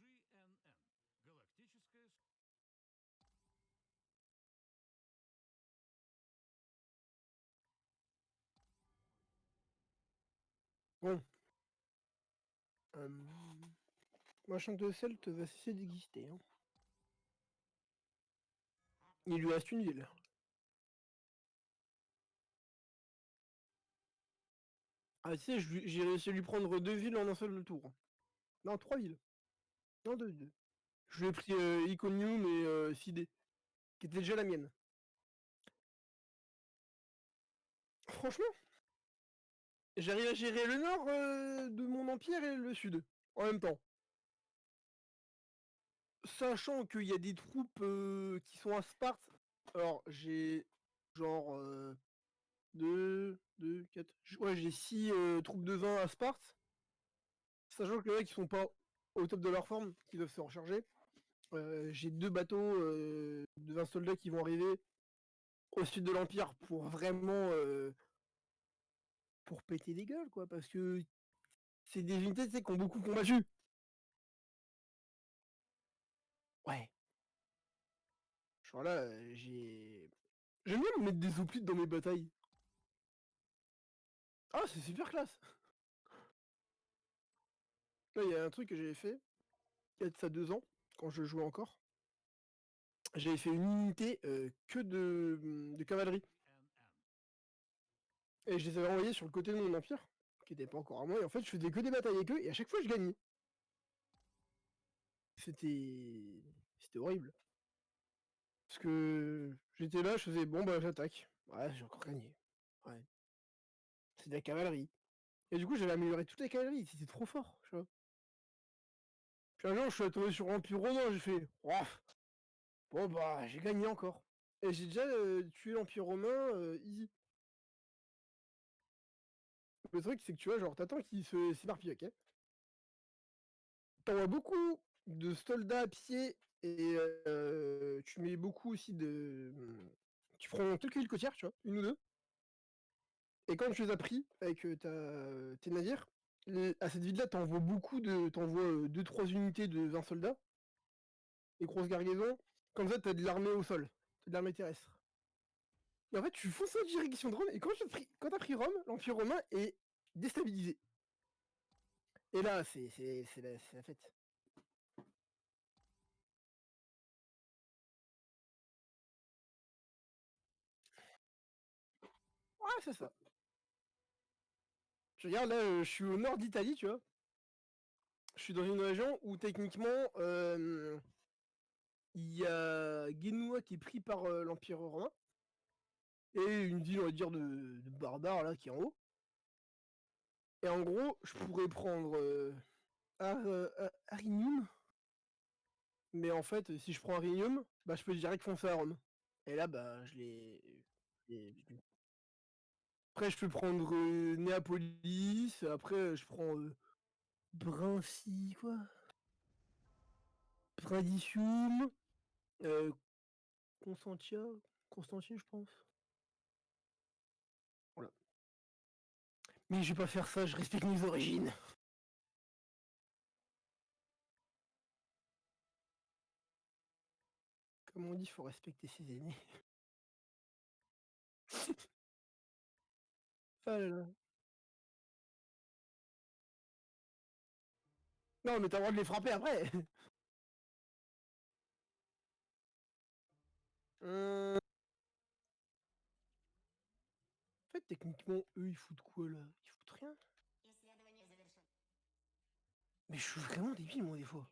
GNN. Галактическая Bon. Machin de Celte va cesser d'exister. Hein. Il lui reste une ville. Ah tu sais, j'ai réussi à lui prendre 2 villes en un seul tour. Non, 3 villes. Non, 2. Je lui ai pris Iconium et Sidé, qui était déjà la mienne. Franchement, j'arrive à gérer le nord de mon empire et le sud, en même temps. sachant qu'il y a des troupes qui sont à Sparte, alors j'ai genre 2, 4, ouais, j'ai 6 troupes de 20 à Sparte, sachant que les mecs qui sont pas au top de leur forme, qui doivent se recharger. J'ai 2 bateaux de 20 soldats qui vont arriver au sud de l'Empire pour vraiment pour péter des gueules, quoi, parce que c'est des unités, tu sais, qui ont beaucoup combattu. Ouais. Genre là, j'aime bien me mettre des hoplites dans mes batailles. Ah, c'est super classe. Là, il y a un truc que j'avais fait, il y a de ça 2 ans, quand je jouais encore. J'avais fait une unité que de cavalerie. Et je les avais envoyés sur le côté de mon empire, qui était pas encore à moi, et en fait, je faisais que des batailles avec eux, et à chaque fois, je gagnais. C'était horrible. Parce que j'étais là, je faisais bon bah j'attaque. Ouais, j'ai encore gagné. Ouais. C'est de la cavalerie. Et du coup j'avais amélioré toute la cavalerie, c'était trop fort, tu vois. Puis un jour je suis tombé sur l'Empire romain, j'ai fait ouah, bon bah j'ai gagné encore. Et j'ai déjà tué l'Empire romain easy. Le truc c'est que tu vois, genre t'attends qu'il se s'éparpille, ok. T'envoies beaucoup de soldats à pied et tu mets beaucoup aussi de. Tu prends quelques villes côtières, tu vois, une ou deux. Et quand tu les as pris avec tes navires, à cette ville-là, t'envoies beaucoup de. T'envoies 2-3 unités de 20 soldats, et grosses garnisons. Comme ça, t'as de l'armée au sol, t'as de l'armée terrestre. Et en fait, tu fonces en direction de Rome, et quand t'as pris Rome, l'Empire romain est déstabilisé. Et là, c'est la fête. Ouais, c'est ça. Tu regardes, là, je suis au nord d'Italie, tu vois. Je suis dans une région où, techniquement, il y a Genoa qui est pris par l'Empire romain. Et une ville, on va dire, de barbares, là, qui est en haut. Et en gros, je pourrais prendre Arignum. Mais en fait, si je prends Arignum, bah, je peux direct foncer à Rome. Et là, bah, Après, je peux prendre Néapolis. Après, je prends Brinci, quoi. Bradicium. Euh, Constantia. Constantia, je pense. Voilà. Mais je vais pas faire ça, je respecte mes origines. Comme on dit, il faut respecter ses aînés. Ah là là. Non, mais t'as le droit de les frapper après. En fait, techniquement, eux, ils foutent quoi là? Ils foutent rien. Исследование завершено. Mais je suis vraiment débile, moi, des fois.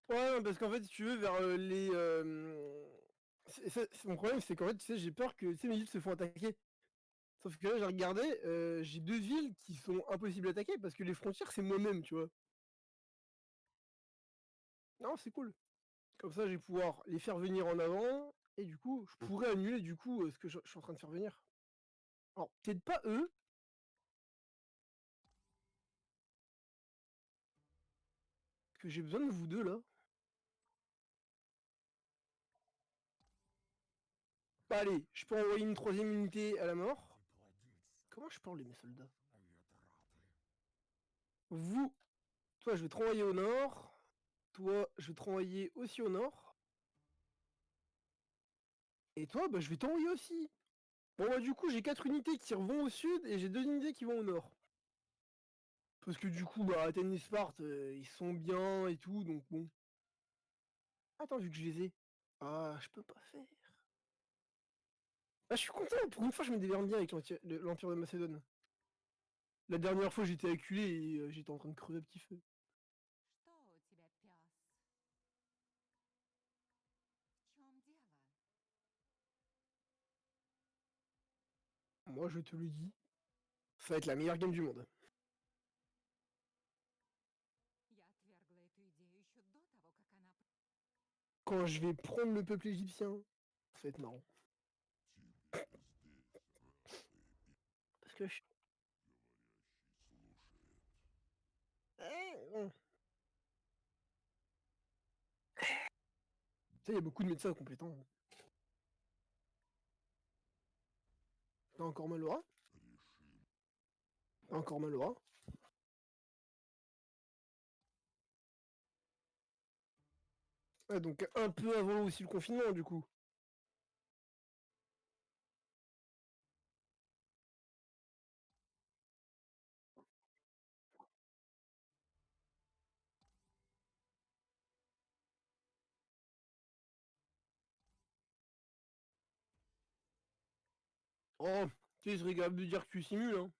Ouais, non, parce qu'en fait, si tu veux, vers les. Mon problème, c'est qu'en fait, tu sais, j'ai peur que mes villes se font attaquer. Sauf que là, j'ai regardé, j'ai 2 villes qui sont impossibles à attaquer parce que les frontières, c'est moi-même, tu vois. Non, c'est cool. Comme ça, je vais pouvoir les faire venir en avant, et du coup, je pourrais annuler du coup ce que je suis en train de faire venir. Alors, peut-être pas eux. Parce que j'ai besoin de vous deux là. Bah allez, je peux envoyer une 3ème unité à la mort. Comment je parle mes soldats? Vous, toi je vais te renvoyer au nord. Toi, je vais te renvoyer aussi au nord. Et toi, bah je vais t'envoyer aussi. Bon bah du coup, j'ai 4 unités qui vont au sud et j'ai 2 unités qui vont au nord. Parce que du coup, bah Athènes et Sparte, ils sont bien et tout, donc bon. Attends, vu que je les ai. Ah, je peux pas faire. Ah, je suis content, pour une fois, je me déverne bien avec l'Empire de Macédoine. La dernière fois, j'étais acculé et j'étais en train de crever à petit feu. Что у тебя, пес? В чем дело? Moi, moi je te le dis, ça va être la meilleure game du monde. Я отвергла эту идею еще до того, как она... Quand je vais prendre le peuple égyptien, ça va être marrant. Parce que je... bon. Tu sais, il y a beaucoup de médecins compétents. T'as encore mal au ras? T'as encore mal au ras? Ouais, donc un peu avant aussi le confinement, du coup. Oh, tu sais, il serait capable de dire que tu simules, hein.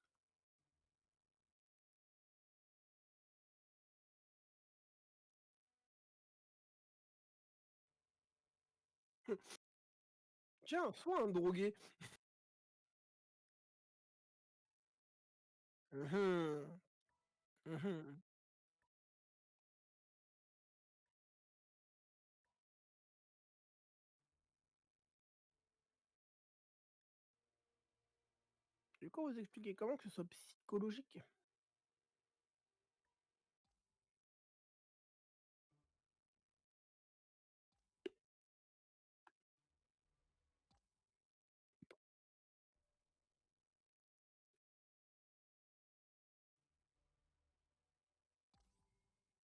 Tiens, sois un drogué. Mhm. Mhm. Du coup, vous expliquer comment que ce soit psychologique?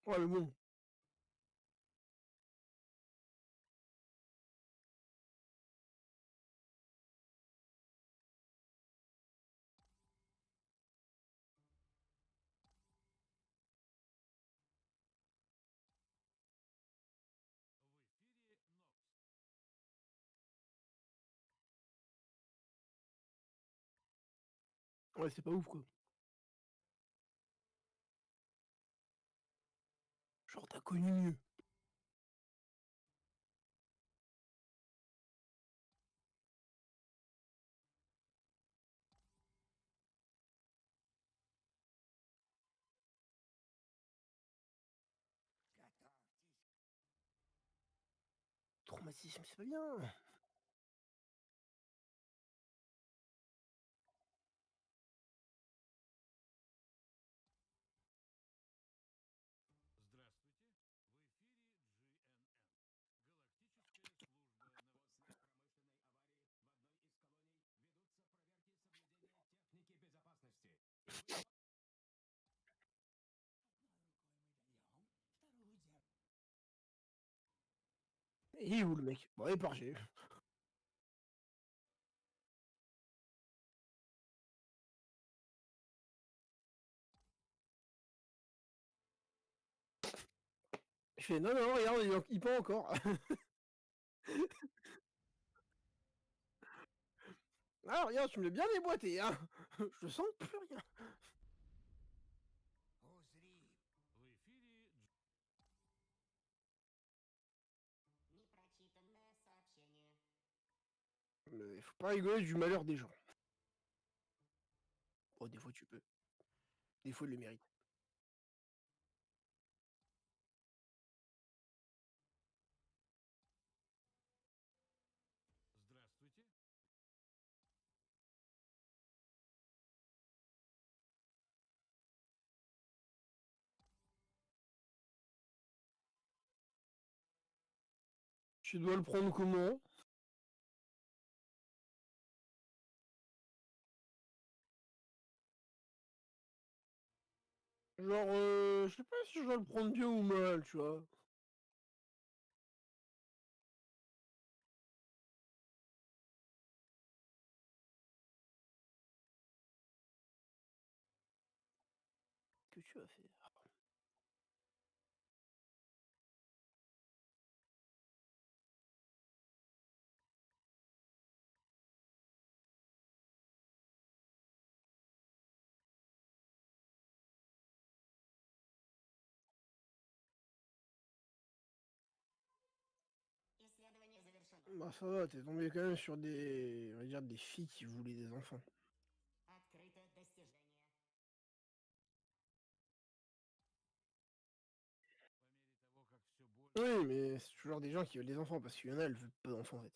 Ouais, mais bon. Ouais, c'est pas ouf, quoi. Genre, t'as connu mieux. Traumatisme, c'est pas bien. Il est où le mec? Bon, il est parti. Je fais non, non, regarde, il pend encore. Ah, regarde, tu me l'as bien déboîté, hein. Je sens plus rien. Непрочитанное сообщение. Mais faut pas rigoler du malheur des gens. Bon, des fois tu peux. Des fois ils le méritent. Здравствуйте. Tu dois le prendre comment? Genre, je sais pas si je dois le prendre bien ou mal, tu vois. Que tu vas faire? Исследование завершено. Bah ça va, t'es tombé quand même sur des, on va dire, des filles qui voulaient des enfants. Oui, mais c'est toujours des gens qui veulent des enfants, parce qu'il y en a, elles veulent pas d'enfants, en fait.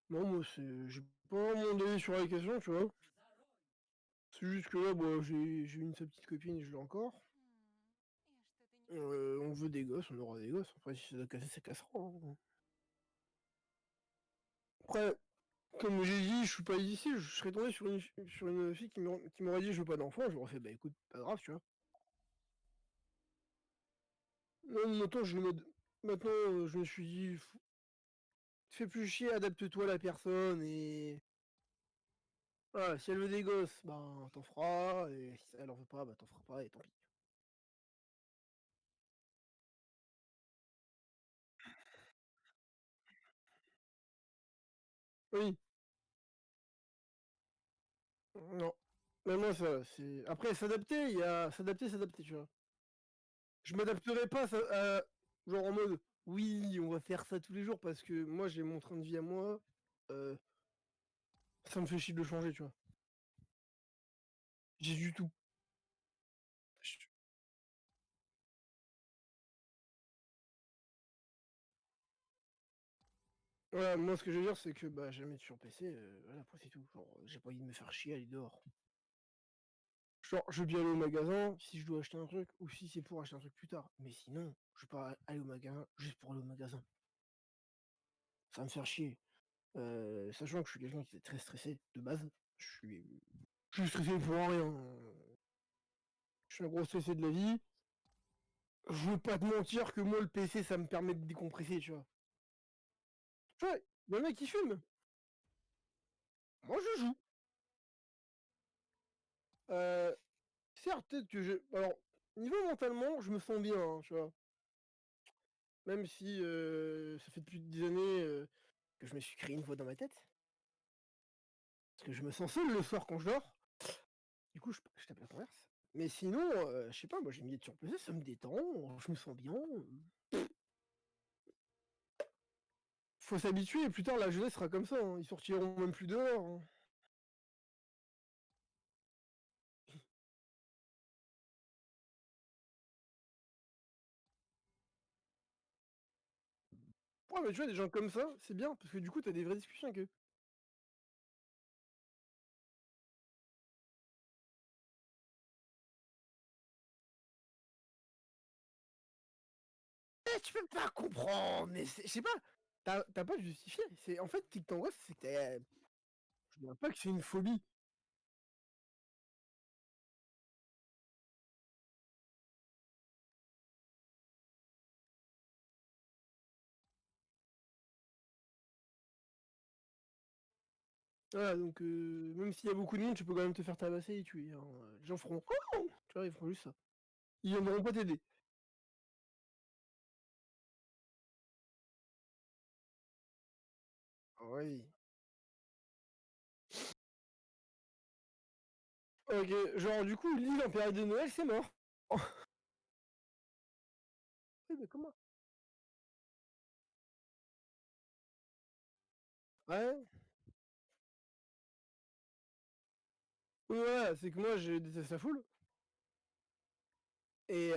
Non, moi, j'ai pas vraiment d'avis sur la question, tu vois. C'est juste que là, bah, j'ai une seule petite copine et je l'ai encore. И что ты не... On veut des gosses, on aura des gosses. Après, si ça doit casser, ça cassera, hein. Après, comme j'ai dit, je suis pas ici, je serais tombé sur une fille qui m'aurait dit je veux pas d'enfant, j'aurais fait bah écoute, pas grave, tu vois. Là, maintenant, je me suis dit, fais plus chier, adapte-toi à la personne et voilà, si elle veut des gosses, ben t'en feras, et si elle en veut pas, bah t'en feras pas et tant pis. Oui, non. Mais moi ça, c'est. Après s'adapter, il y a s'adapter, tu vois. Je m'adapterai pas genre en mode oui, on va faire ça tous les jours parce que moi j'ai mon train de vie à moi. euh, Ça me fait chier de le changer, tu vois. J'ai du tout. Je- Voilà, moi ce que je veux dire c'est que bah jamais sur PC, voilà, après c'est tout. Genre, j'ai pas envie de me faire chier à aller dehors. Genre, je veux bien aller au magasin si je dois acheter un truc ou si c'est pour acheter un truc plus tard. Mais sinon, je vais pas aller au magasin juste pour aller au magasin. Ça va me faire chier. Sachant que je suis quelqu'un qui est très stressé de base. Je suis, je suis stressé pour rien. Je suis un gros stressé de la vie. Je veux pas te mentir que moi le PC ça me permet de décompresser, tu vois. Tu vois, il y en a qui fument. Moi je joue. Euh, Certes, peut-être que je. Alors, niveau mentalement, je me sens bien, hein, tu vois. Même si ça fait depuis des années que je me suis créé une voix dans ma tête. Parce que je me sens seul le soir quand je dors. Du coup, je tape la converse. Mais sinon, je sais pas, moi j'aime bien être sur PC, ça me détend, je me sens bien. Faut s'habituer, et plus tard la jeunesse sera comme ça, hein. Ils sortiront même plus dehors, hein. Ouais, mais tu vois, des gens comme ça, c'est bien, parce que du coup, t'as des vraies discussions avec eux. Eh, tu peux pas comprendre, mais je sais pas, t'as pas de justifié. En fait, tic t'angoisse, c'est que je dirais pas que c'est une phobie. Voilà, donc même s'il y a beaucoup de monde, tu peux quand même te faire tabasser et tuer, hein. Les gens feront «Oh!» Tu vois, ils feront juste ça. Ils viendront pas t'aider. Oui. Ok, genre du coup, l'île en période de Noël, c'est mort. Oui, mais comment? Ouais. Oui, voilà, c'est que moi, je déteste la foule. Et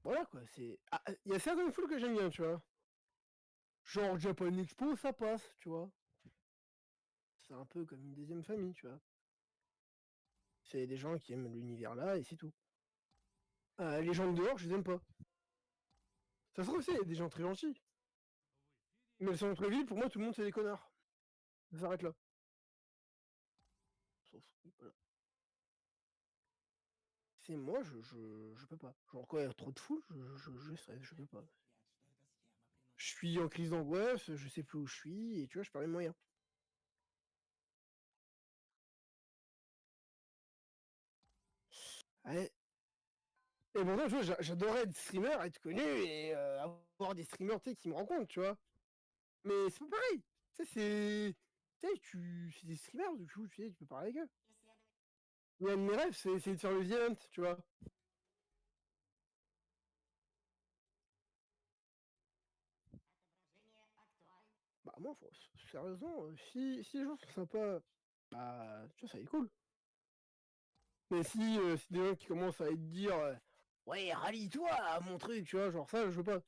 voilà quoi, c'est. Ah, il y a certaines foules que j'aime bien, tu vois. Genre Japan Expo, ça passe, tu vois. C'est un peu comme une deuxième famille, tu vois. C'est des gens qui aiment l'univers là et c'est tout. Les gens de dehors, je les aime pas. Ça se trouve, il y a des gens très gentils. Mais le centre-ville, pour moi, tout le monde, c'est des connards. Ça s'arrête là. Sauf, voilà. C'est moi, je peux pas. Genre, quand il y a trop de foule, je stresse, je peux pas. Je suis en crise d'angoisse, je sais plus où je suis, et tu vois, je perds mes moyens. Ouais. Et pourtant, tu vois, j'adorais être streamer, être connu, et avoir des streamers, tu sais, qui me rencontrent, tu vois. Mais c'est pas pareil. Tu sais, c'est. Tu sais, c'est des streamers, du coup, tu sais, tu peux parler avec eux. Mais un de mes rêves, c'est de faire le The Hunt, tu vois. moi, sérieusement, si les gens sont sympas, bah, tu vois, ça est cool. Mais si c'est des gens qui commencent à te dire ouais, rallie-toi à mon truc, tu vois, genre ça, je veux pas.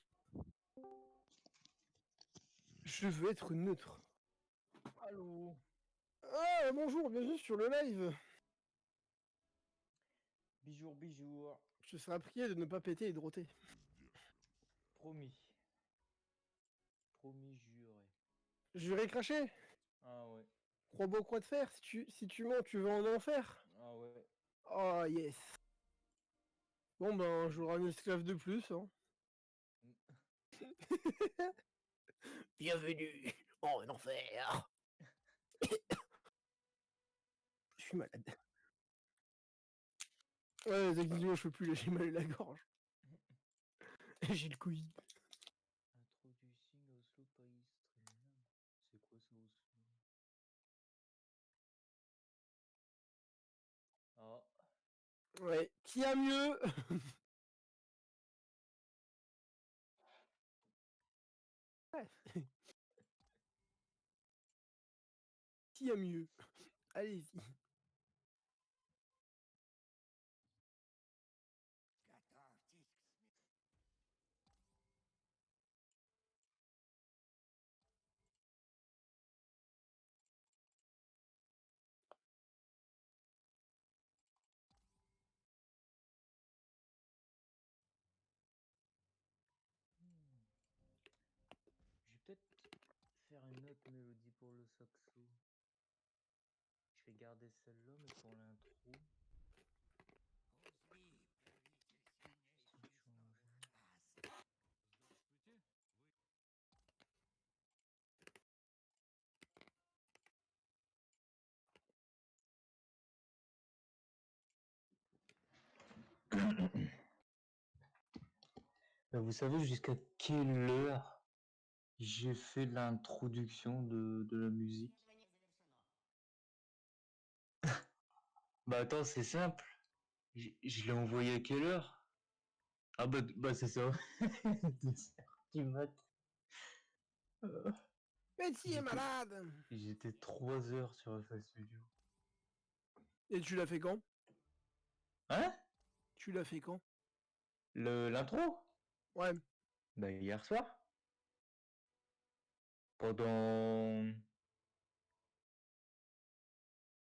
Je veux être neutre. Allô. Ah, bonjour, bienvenue sur le live. Bijour, bijour. Je serai prié de ne pas péter et de roter. Promis. Promis, juré. Juré craché. Ah ouais. Croix beau, croix de fer. Si tu mens, tu vas en enfer. Ah ouais. Oh yes. Bon ben, j'aurai un esclave de plus. Hein. Bienvenue en enfer. Je suis malade. Ouais, exactement, je peux plus, là, j'ai mal à la gorge. J'ai le Covid. Introducing Oslo Pays Stream. C'est quoi ça, Oslo? Ah. Ouais, qui a mieux? Qui a mieux? Allez-y. 14 Je vais peut-être faire une autre mélodie pour le saxo. Je vais garder celle-là, mais pour l'intro. Здравствуйте. Vous savez jusqu'à quelle heure j'ai fait l'introduction de la musique? Исследование завершено. Bah attends, c'est simple. Je l'ai envoyé à quelle heure? Ah bah c'est ça. 2h du mat. Betty est malade. J'étais 3 heures sur FL Studio. Et tu l'as fait quand? Hein? Tu l'as fait quand? L'intro? Ouais. Bah hier soir. Pendant